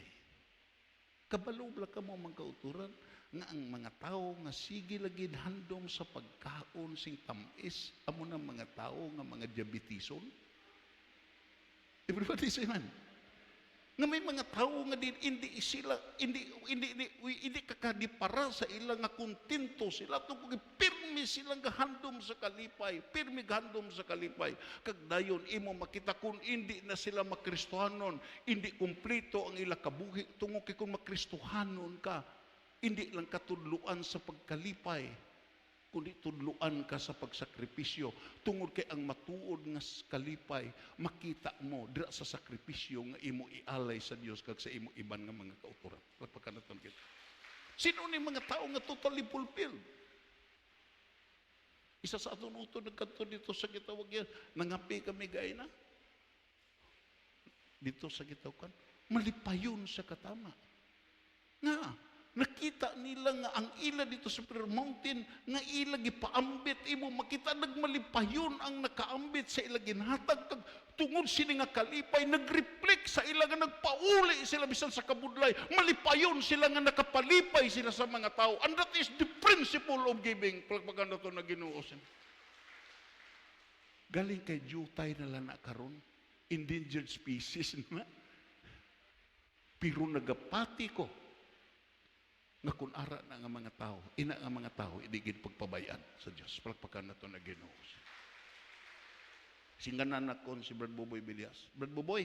Kabalo bala ka mo mga kauturan nga ang mga tao nga sige lagi handom sa pagkaon sing tamis amo na mga tao nga mga diabetison. Everybody say man. Nga may mga tao nga din hindi kakadipara sa ilang nga kontento sila tungkol pirmi silang gahandom sa kalipay, pirmi gahandom sa kalipay. Kag dayon imo makita kung hindi na sila makristohanon, hindi kumpleto ang ilang kabuhi tungkol kay kung makristohanon ka, hindi lang katudluan sa pagkalipay, kundi tudluan ka sa pagsakripisyo. Tungod kay ang matuod nga kalipay, makita mo dira sa sakripisyo nga imo ialay sa Dios kag sa imo iban nga mga kauturan. Pagkanaton kita. Sino ni mga tao nga totally fulfilled? Isa sa aton utod nagkanto dito sa gitawag yan, nangapi kami gay na. Dito sa gitawag, malipayon sa katama. Nga, nakita nila nga ang ila dito sa Prayer Mountain nga ila gipaambit imo makita nagmalipayon ang nakaambit sa ila ginhatag kag tungod sini nga kalipay nagreflect sa ila nga nagpauli sila bisan sa kabudlay malipayon sila nga nakapalipay sila sa mga tao, and that is the principle of giving. Pagpaganda to na Ginoo galing kay jutay na lang na karon, endangered species na pero nagapati ko nga kung ara na nga mga tao, ina nga mga tao, idigid pagpabayaan sa Diyos. Palakpakan na ito na Ginoo. Singanan na kon si Brad Buboy Bilias. Brad Buboy,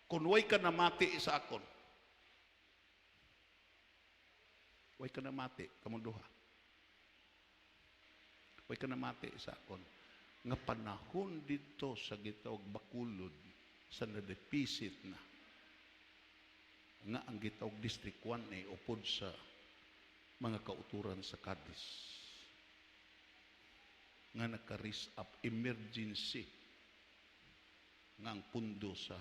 kung way ka na mati sa akon, way ka na mati, kamunduha. Way ka na mati sa akon. Nga panahon dito sa gitawag Bakulod, sa nadepisit na, nga ang gitawag District 1 ay upod sa mga kauturan sa Cadiz nga naka-risk up emergency nga ang pundo sa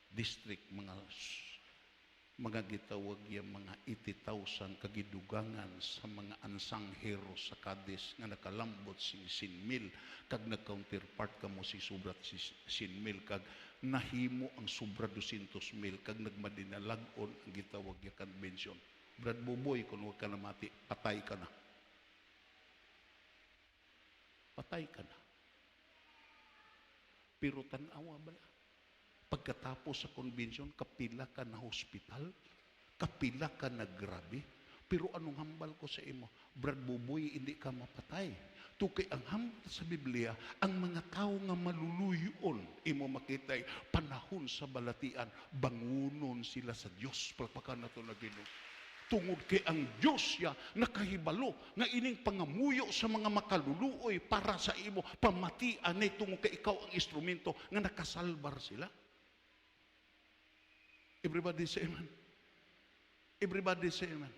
district mga gitawag yung mga 80,000 kagidugangan sa mga ansang hero sa Cadiz nga nakalambot si Sinmil kag nag-counterpart ka mo si Subrat si Sinmil kag nahimo ang sobra 200,000 kag nagmadinalagon ang gitawag yung convention. Brad Buboy, kung huwag ka na mati, patay ka na. Patay ka na. Pero tanawa bala. Pagkatapos sa convention, kapila ka na hospital, kapila ka na grabe. Pero anong hambal ko sa imo? Brad Buboy, hindi ka mapatay. Tukay ang hambal sa Biblia, ang mga tao nga maluluyon, imo makitay, panahon sa balatian, bangunon sila sa Diyos. Palpakan na ito na Ginoo. Tungod kay ang Diyos siya nakahibalo nga ining pangamuyo sa mga makaluluoy para sa imo pamatian ni tungod kay ikaw ang instrumento nga nakasalbar sila. Everybody say amen. Everybody say amen.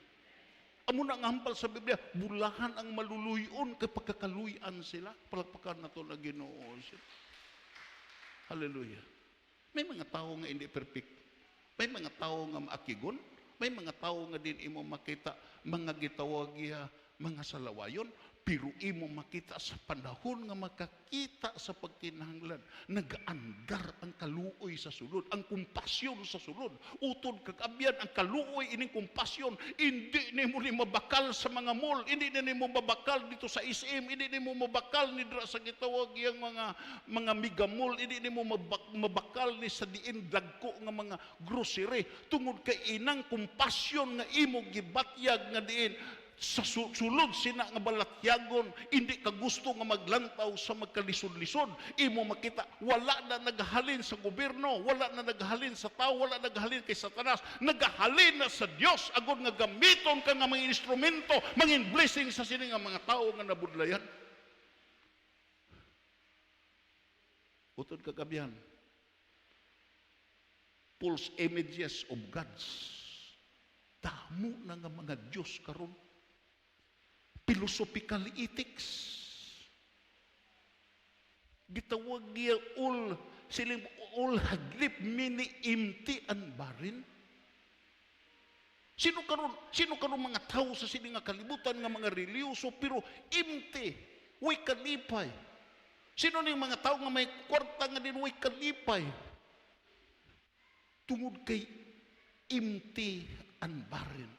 Amo na ang hampal sa Biblia, bulahan ang maluluyon kay pagkakaluyan sila. Palakpakan na ito na Ginoo. Hallelujah. May mga tao nga hindi perfect. May mga tao nga maakigon. May mga tao nga din imo makita mga gitawag mga salawayon, pero imo makita sa panahon nga makakita sa pagkinahanglan, nagaandar ang kaluoy sa sulod, ang kumpasyon sa sulod. Utod kag abyan ang kaluoy ining kumpasyon, hindi nimo ni mabakal sa mga mall, hindi nimo mabakal dito sa SM, hindi nimo mabakal ni dira sa gitawag yang mga mega mall, hindi nimo mabakal ni sa diin dagko nga mga grocery. Tungod kay inang kumpasyon nga imo gibatyag nga diin sa sulod sina nga balatyagon, hindi ka gusto nga maglantaw sa magkalisod-lisod. Imo makita, wala na naghalin sa gobyerno, wala na naghalin sa tao, wala naghalin kay Satanas, naghalin na sa Dios agud nga gamiton ka nga mga instrumento, mga blessing sa sini nga mga tao nga nabudlayan. Utod kagabihan, false images of gods. Damo na nga mga Diyos karon. Philosophical ethics. Gitawag niya all haglip, mini empty and barren. Sino karon mga tao sa sini nga kalibutan nga mga reliyoso pero empty, way kalipay. Sino ning mga tao nga may kwarta nga din way kalipay? tungod kay empty and barren.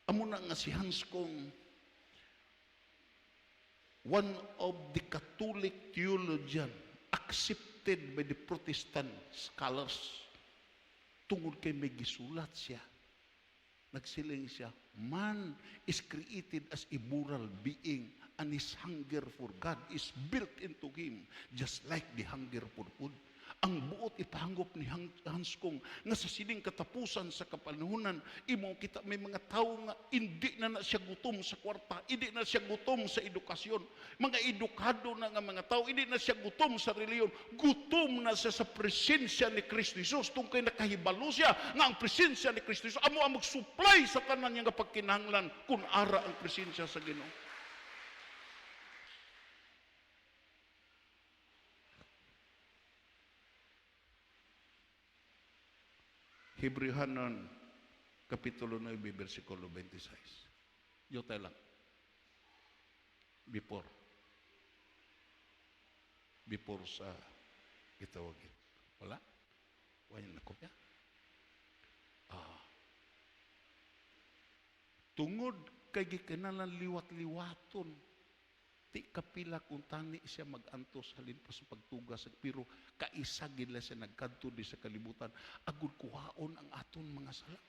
Amo na nga si Hans Kung, one of the Catholic theologian accepted by the Protestant scholars, tungod kay may gisulat siya. Nagsiling siya, man is created as a moral being and his hunger for God is built into him just like the hunger for food. Ang buot ipahangop ni Hans Kung nga sa sining katapusan sa kapanahunan, imo kita may mga tao nga hindi na siya gutom sa kwarta, hindi na siya gutom sa edukasyon. Mga edukado na nga mga tao, hindi na siya gutom sa reliyon. Gutom na siya sa presensya ni Kristo Jesus. Tungkol kay nakahibalo siya nga ang presensya ni Kristo Jesus amo ang mag-supply sa tanan niya nga pagkinahanglan kung ara ang presensya sa Ginoo. Hebrehanon, Kapitulo 9, versikulo 26. Yo tayo lang. Before sa itawagin. Wala? Wala na kopya? Tungod kay gikanalan liwat-liwaton, ti kapila kung tani siya mag-antos halin pa sa pagtugas, pero kaisagin lang siya nagkanto di sa kalibutan, agud kuhaon ang aton mga sala.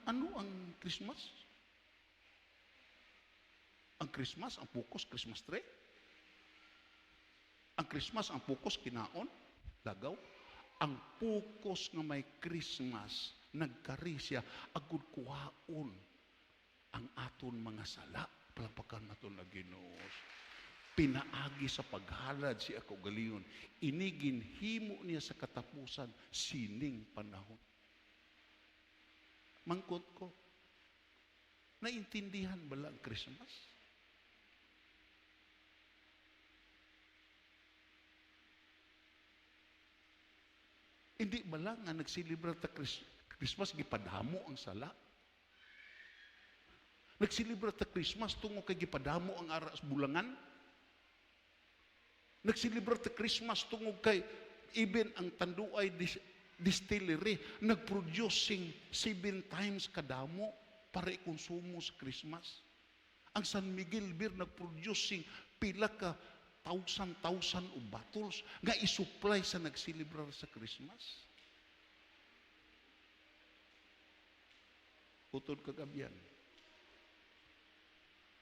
Ano ang Christmas? Ang Christmas, ang focus, Christmas tree? Ang Christmas, ang focus, kinaon, lagaw? Ang focus nga may Christmas, nagkari siya, agud kuhaon ang aton mga sala. Palapakan na ito na Ginoo. Pinaagi sa paghalad si ako galiyon. Inigin himo niya sa katapusan sining panahon. Mangkot ko, naintindihan ba lang ang Christmas? Hindi ba lang nga nagsilibra ta Christmas, gipadamo ang sala? Nagsilibra ta Christmas tungo kay gipadamo ang ara sa bulangan. Nagsilibra ta Christmas tungo kay even ang Tanduay Distillery nagproducing 7 times kadamo para ikonsumo sa Christmas. Ang San Miguel Beer nagproducing pila ka thousand o bottles nga isupply sa nagsilibra sa Christmas. Utod kagabyan,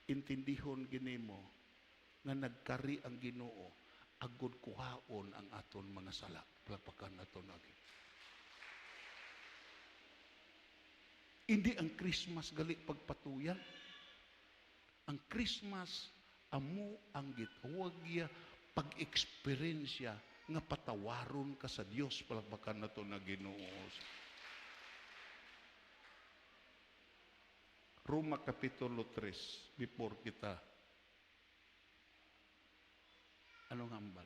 intindihon ginimo nga nagkari ang Ginoo agud kuhaon ang aton mga sala. Palapakan naton lagi. Hindi ang Christmas gali pagpatuyan. Ang Christmas amo ang gitawagya pag-eksperyensya nga patawaron ka sa Dios. Palapakan naton na Ginoo. Roma Kapitulo 3, before kita. Anong hambal?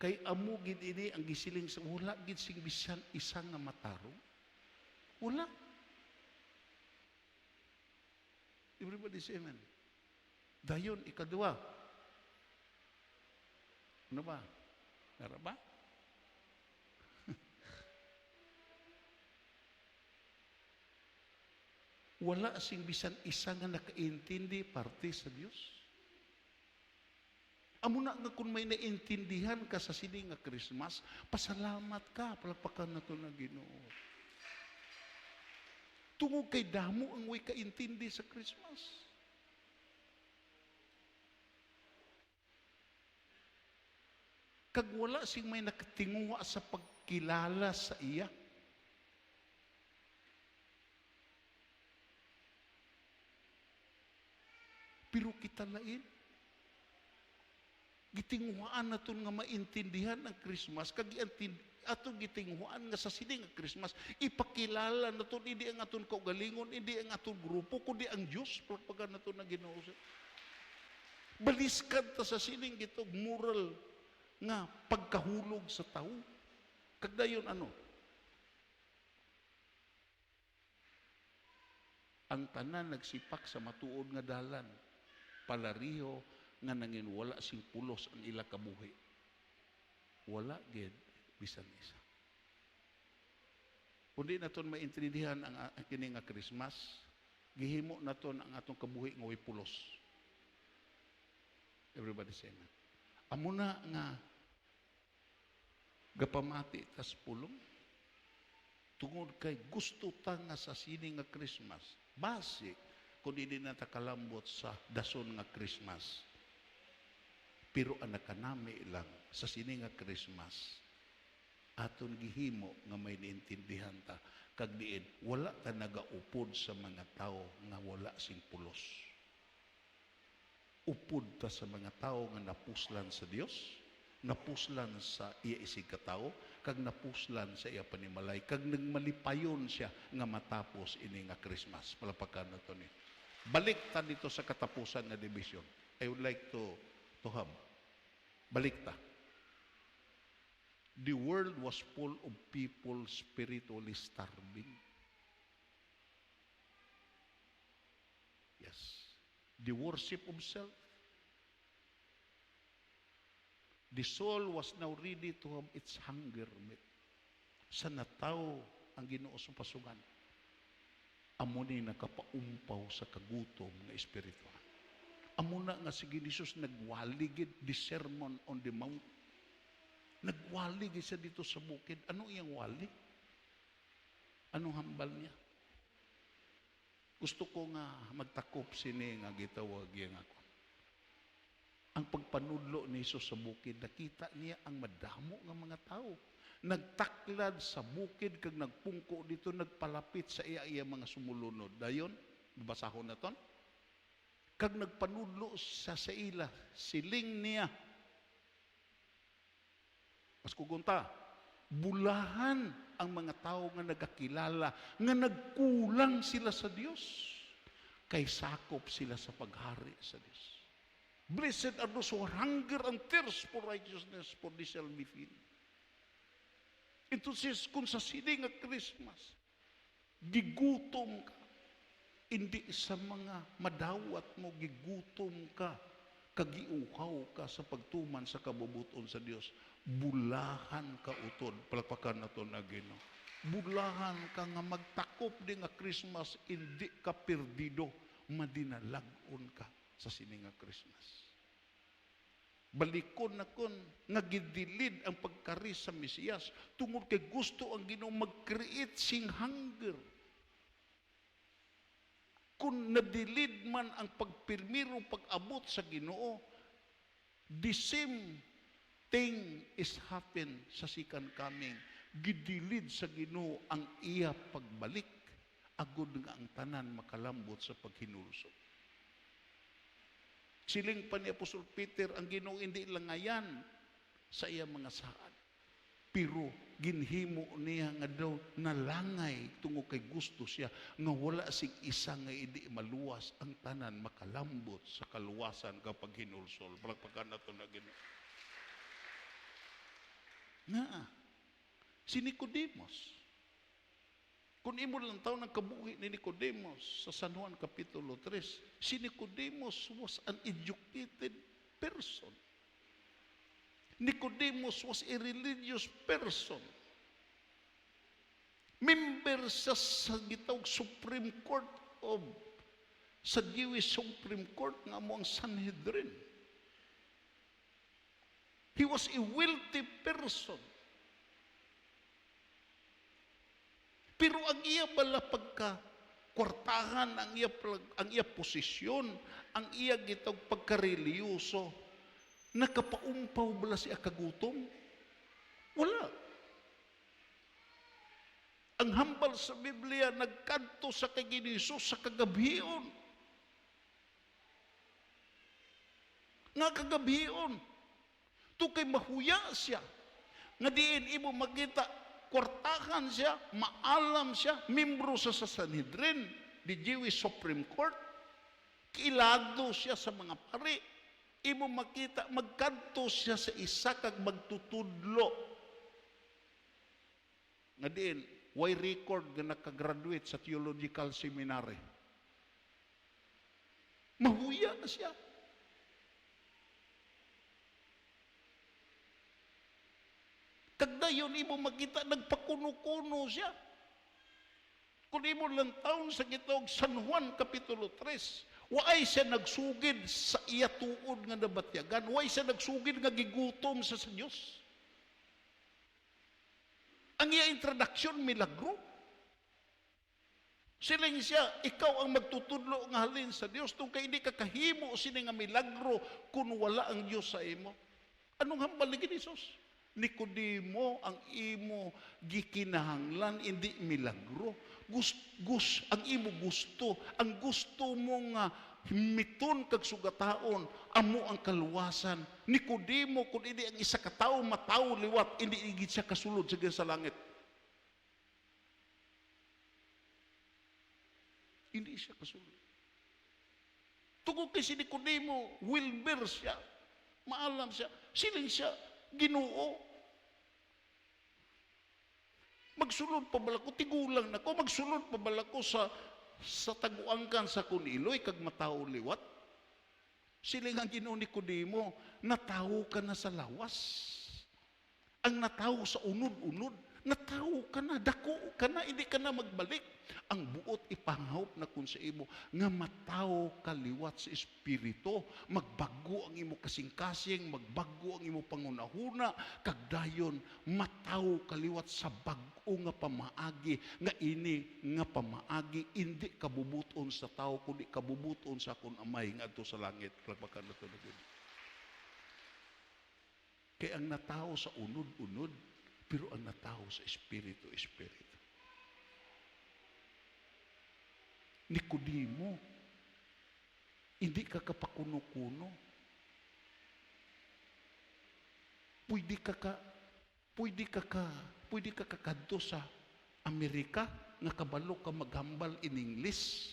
Kay amo gid ini ang gisiling sa wala gid sing bisan isa nga matarong. Wala. Everybody say amen. Dayon ikadua. Ano ba? Nara ba? Wala sing bisan isa nga nakaintindi parte sa Dios. Amo na nga kung may naintindihan ka sa sini nga Christmas, pasalamat ka, palapakan na ito na Ginoo. Tungod kay damo ang way kaintindi sa Christmas. Kag wala sing may nakatinguha sa pagkilala sa iya. Pero kita lain, gitinguhaan naton nga maintindihan ang Christmas, kag ato gitinguhaan nga sa sining nga Christmas, ipakilala naton hindi ang aton kaugalingon, hindi ang aton grupo, kundi ang Dios pagpagan naton na Ginoo. Baliskan ta sa sining gitog moral nga pagkahulog sa tao. Kag dayon ano? Ang tanan nagsipak sa matuod nga dalan. Palariho nga nangin wala sing pulos ang ila kabuhi. wala gid bisan isa. Kundi naton maintindihan ang kini nga Christmas, gihimo naton ang atong kabuhi nga way pulos. Everybody say amen. Amo na nga gapamati tas pulong tungod kay gusto ta nga sa sini nga Christmas. Basic kundi di na ta kalambot sa dason nga Christmas. Pero ang nakanami lang sa sini nga Christmas, aton gihimo nga may naintindihan ta, kag diin, wala ta nagaupod sa mga tao nga wala sing pulos. Upod ta sa mga tao nga napuslan sa Dios, napuslan sa iya isig katao, kag napuslan sa iya panimalay, kag nagmalipayon siya nga matapos ini nga Christmas. Palapakan na to ni. Balik ta dito sa katapusan na division. I would like to have. Balik ta. The world was full of people spiritually starving. Yes. The worship of self. The soul was now ready to have its hunger met. Sa nataw ang Ginoo sa pasugan. Amo ni nakapaumpaw sa kagutom nga espiritual. Amo na nga si Jesus nagwaligid the Sermon on the Mount. Nagwaligid siya dito sa bukid. Ano iyang wali? Anong hambal niya? Gusto ko nga magtakop sini nga gitawag yang ako. Ang pagpanudlo ni Jesus sa bukid, nakita niya ang madamo ng mga tao. Nagtaklad sa bukid, kag nagpungko dito, nagpalapit sa iya mga sumulunod. Dayon, babasahon na ton. Kag nagpanudlo sa ila, siling niya. Mas kugunta, bulahan ang mga tao nga nagakilala, nga nagkulang sila sa Dios, kay sakop sila sa paghari sa Dios. Blessed are those who hunger and thirst for righteousness, for they shall be filled. Ito says, kung sa sini nga Christmas, gigutom ka, hindi sa mga madawat mo, gigutom ka, kagiuhaw ka sa pagtuman sa kabubuton sa Dios, bulahan ka utod. Palakpakan na ito na Ginoo. Bulahan ka nga magtakop di nga Christmas, hindi ka perdido, madinalagon ka sa sini nga Christmas. Balikon na kun nga gidilid ang pagkari sa Mesiyas tungod kay gusto ang Ginoo mag-create sing hunger. Kung nadilid man ang pagpirmiro, pag-abot sa Ginoo, the same thing is happen sa second coming. Gidilid sa Ginoo ang iya pagbalik, agud nga ang tanan makalambot sa paghinulsog. Siling pa ni Apostol Peter, ang Ginoo hindi langayan sa iya mga saad. Pero ginhimo niya nga daw nalangay tungo kay gusto siya nga wala sig isa nga hindi maluwas ang tanan makalambot sa kaluwasan kapag hinulsol. Palakpakan nato na Ginoo. Nga, si Nicodemus. Kung imo lang taon ng kabuhi ni Nicodemus sa San Juan Kapitulo 3, si Nicodemus was an educated person. Nicodemus was a religious person. Member sa gitawag Supreme Court of sa Jewish Supreme Court nga mo ang Sanhedrin. He was a wealthy person. Pero ang iya bala pagka kwartahan, ang iya posisyon, ang iya gitawag pagkareliyoso, nakapaumpaw bala siya kagutom? Wala. Ang hambal sa Biblia, nagkanto sa kay Ginoo sa kagabion. Nga kagabion. Ito kay mahuya siya. Nga diin imo makita, kwartahan siya, maalam siya, membro sa Sanhedrin, the Jewish Supreme Court, kilado siya sa mga pari. Imo makita, magkanto siya sa isa kag magtutudlo. Nga diin, why record nga nakagraduate sa theological seminary? Mahuya na siya. Kagdayon imo makita nagpakuno-kuno siya. Kung imo lang taon sa gitawag San Juan Kapitulo 3, waay siya nagsugid sa iya tuod nga nabatyagan, waay siya nagsugid nga gigutom sa Diyos. Ang iya introduction, milagro. Siling siya, ikaw ang magtutudlo nga halin sa Diyos, tung kay hindi ka kahimo sini nga milagro kung wala ang Diyos sa imo. Anong hambal ni Jesus? Nicodemo ang imo gikinahanglan, hindi milagro. Ang imo gusto, ang gusto mo nga miton kag sugataon, amo ang kaluwasan. Nicodemo, kung hindi ang isa ka tawo mataw liwat, hindi igit siya kasulod sa langit. Hindi siya kasulod. Tungkol kay si Nicodemo, wilber siya, maalam siya, siling siya, Ginoo. Magsulod pa bala ko, tigulang na ko, magsulod pa bala ko sa taguangkan sa kuniloy, kag mataw liwat. Siling ang Ginoo ni Nicodemo, natawo ka na sa lawas. Ang natawo sa unod-unod, natawo ka na, dako ka na, hindi ka na magbalik. Ang buot ipangahop na kun sa imo, nga matawo kaliwat sa espiritu, magbago ang imo kasing-kasing, magbago ang imo pangunahuna, kagdayon, matawo kaliwat sa bago nga pamaagi, nga ini nga pamaagi, hindi kabubuton sa tao, kundi kabubuton sa akong amay, nga ato sa langit. Pagpakan na ito na gud. Kaya ang natawo sa unod-unod, pero ang natawo sa espiritu. Nicodemo, hindi ka kapakuno-kuno. Pwede ka kakadto sa Amerika nga kabalo ka maghambal in English.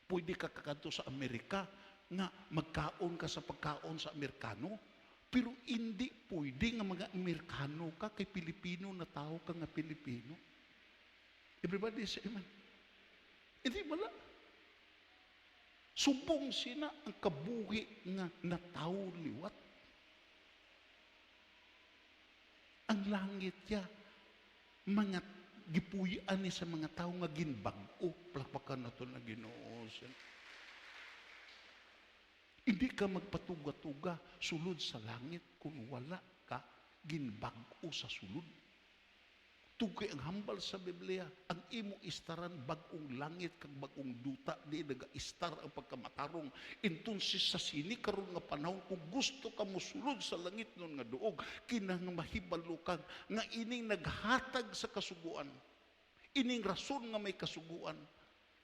Pwede ka kakadto sa Amerika nga magkaon ka sa pagkaon sa Amerikano. Pero hindi pwede nga mga Amerikano ka kay Pilipino na tao ka nga Pilipino. Everybody say amen. Hindi wala. Subong sina ang kabuhi nga natawo liwat. Ang langit ya, mga gipuyan ni sa mga tao nga ginbag-o, plakpakan na ito na Ginoo. Hindi ka magpatuga-tuga sulod sa langit kung wala ka ginbag-o sa sulod. Tugay ang hambal sa Biblia, ang imo istaran bagong langit kag bagong duta, di naga-istar ang pagkamatarong. Entonces sa sini karon nga panahon, kung gusto ka mosulod sa langit nun nga duog, kinang mahibalo kang nga ining naghatag sa kasuguan. Ining rason nga may kasuguan.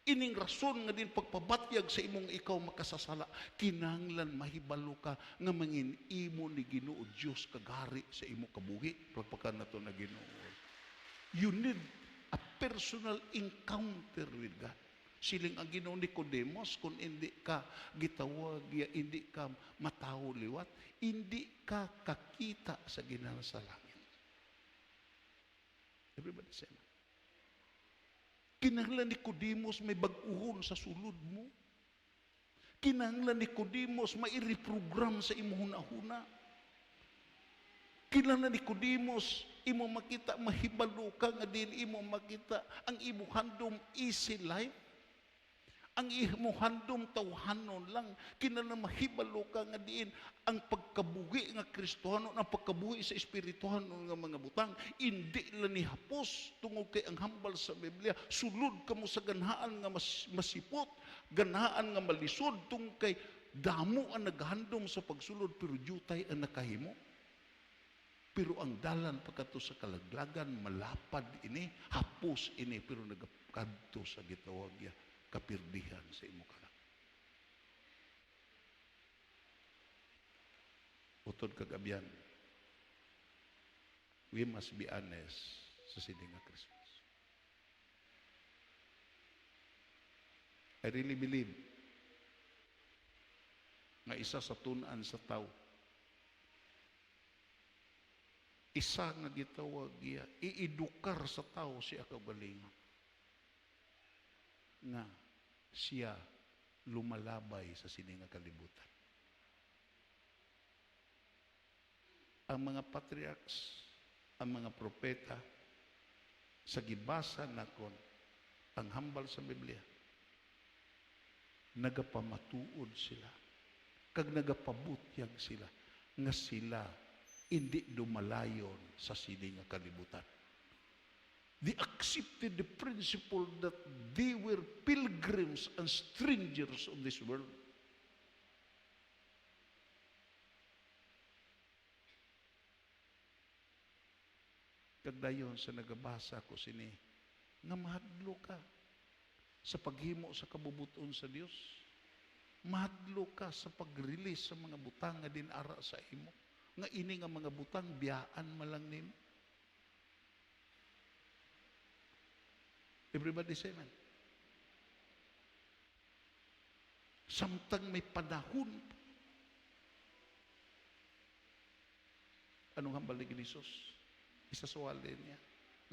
Ining rason nga din pagpabatyag sa imong ikaw makasasala, kinahanglan mahibalo ka nga mangin imo ni Ginoo Dios kagari sa imo kabuhi. Pagpakan nato na Ginoo. You need a personal encounter with God. Siling ang Ginoo ni Nicodemos, kung hindi ka gitawag, hindi ka matawo liwat, hindi ka kakita sa ginala sa langit. Everybody say amen. Kinahanglan ni Nicodemos may bag-uhon sa sulod mo. Kinahanglan ni Nicodemos may i-reprogram sa imo huna-huna. Kinahanglan ni Nicodemos imo makita mahibalo ka nga din imo makita ang imo handom easy life. Ang imo handom tawhanon lang, kinahanglan mahibalo ka nga din ang pagkabuhi nga Kristohano, ang pagkabuhi sa espirituhano nga mga butang, hindi lang ni hapos tungod kay ang hambal sa Biblia, sulod kamo sa ganhaan nga masipot, ganhaan nga malisod tungod kay damo ang naghandom sa pagsulod pero jutay ang nakahimo. Pero ang dalan pagkato sa kalaglagan, malapad ini, hapos ini, pero nagkadto sa gitawag ya, kapirdihan sa imo kalang. Utod kagabihan, we must be honest sa sining nga Christmas. I really believe nga isa sa tunan sa tao, isa nga gitawag iya, iidukar sa tao siya kagalingon. Nga siya lumalabay sa sining nga kalibutan. Ang mga patriarchs, ang mga propeta sa gibasa nakon ang hambal sa Biblia, nagapamatuod sila, kag nagapabutyag sila, nga sila hindi dumalayon sa sini nga kalibutan. They accepted the principle that they were pilgrims and strangers of this world. Kagdayon sa nagabasa ko sini, nga mahadlo ka sa paghimo sa kabubuton sa Dios. Mahadlo ka sa pag-release sa mga butang nga dinara sa imo. Nga ini nga mga butang biyaan malang nimo. Everybody say amen. Samtang may panahon. Anong hambal ni Jesus? Isasuwalin niya.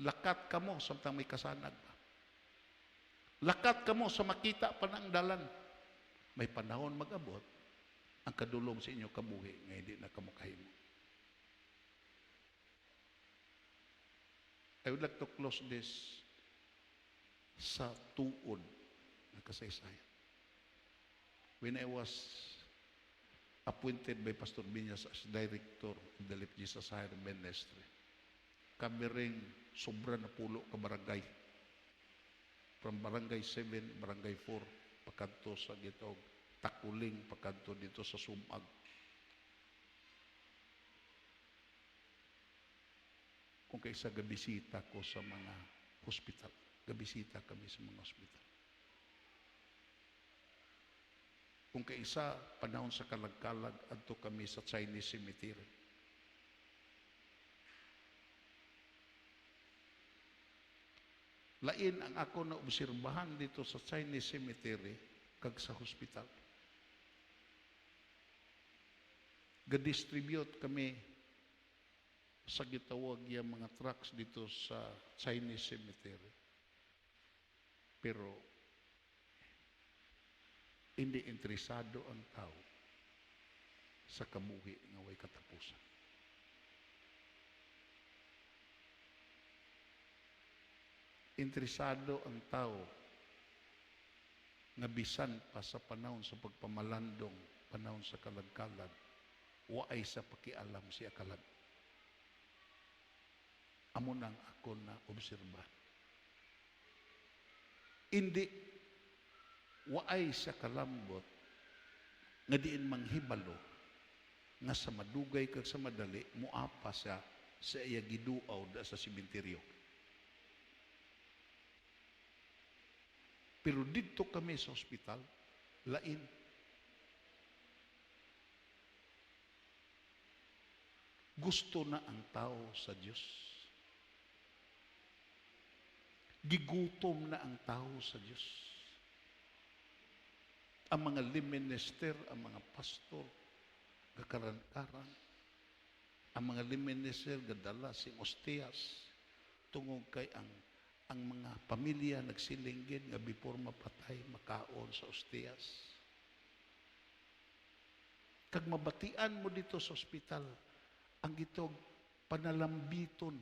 Lakat ka mo samtang may kasanag pa. Lakat ka mo sa makita pa ng dalan. May panahon mag-abot, ang kadulong sa inyo kabuhi nga hindi na kamukahimo. I would like to close this sa tuod na kasaysayan. When I was appointed by Pastor Binyas as director of the Lift Jesus Higher Ministry, kami ring sobra na pulo ka barangay. From barangay 7, barangay 4, pagkanto sa gitog Takuling, pagkanto dito sa Sumag. Kung kaysa gabisita ko sa mga hospital, gabisita kami sa mga hospital. Kung kaysa panahon sa kalag-kalag, adto kami sa Chinese cemetery. Lain ang ako na obserbahan dito sa Chinese cemetery kag sa hospital. Ga-distribute kami sa gitawag yung mga trucks dito sa Chinese cemetery. Pero hindi interesado ang tao sa kabuhi nga way katapusan. Interesado ang tao nga bisan pa sa panahon sa pagpamalandong, panahon sa kalag-kalag, waay sa pakialam siya kalag. Amo nang ako na obserba. Hindi waay sa kalambot nga diin manghibalo nga sa madugay kag sa madali muapa sa iya giduaw da sa sementeryo. Pero dito kami sa ospital, lain. Gusto na ang tao sa Diyos. Gigutom na ang tao sa Diyos. Ang mga liminister, ang mga pastor, gakaran-karan, ang mga liminister, gadala si ostias, tungod kay ang mga pamilya nagsilinggin nga before mapatay, makaon sa ostias. Kag mabatian mo dito sa ospital, ang gitog panalambiton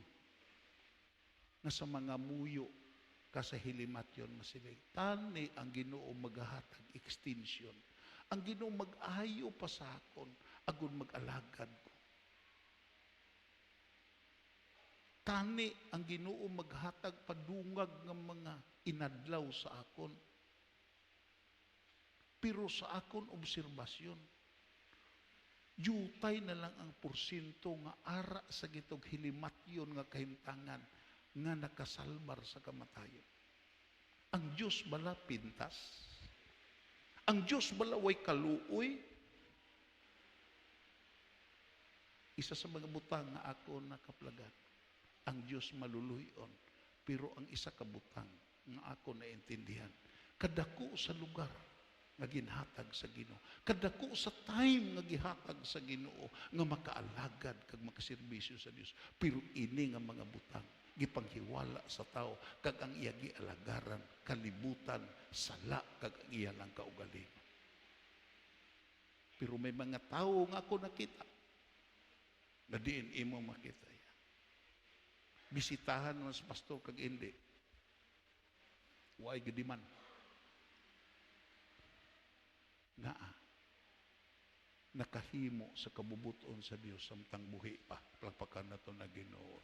nga sa mga muyo kasa hilimat yon masilig. Tani ang Ginoo maghahatag extension. Ang Ginoo mag-ayo pa sa akon, agon mag-alagad ko. Tani ang Ginoo maghatag padungag ng mga inadlaw sa akon. Pero sa akon obserbasyon, yutay na lang ang porsyento nga ara sa gitog hilimatyon nga kahimtangan nga nakasalbar sa kamatayon. Ang Diyos bala pintas? Ang Diyos bala way kaluoy? Isa sa mga butang nga ako nakaplagan. Ang Diyos maluluyon, pero ang isa ka butang nga ako naintindihan. Kadako sa lugar nga ginhatag sa Ginoo. Kadako sa time nga gihatag sa Ginoo nga makaalagad kag makaserbisyo sa Dios. Pero ini nga mga butang gipanghiwala sa tao kag ang iya gialagaran, kalibutan, sala kag ang iya lang kaugalingon. Pero may mga tao nga ako nakita na diin imo makita yan. bisitahan man sa pastor kag hindi. Why gidi man. Naa. Nakahimo sa kabubuton sa Dios samtang buhi pa. Palakpakan nato na Ginoo.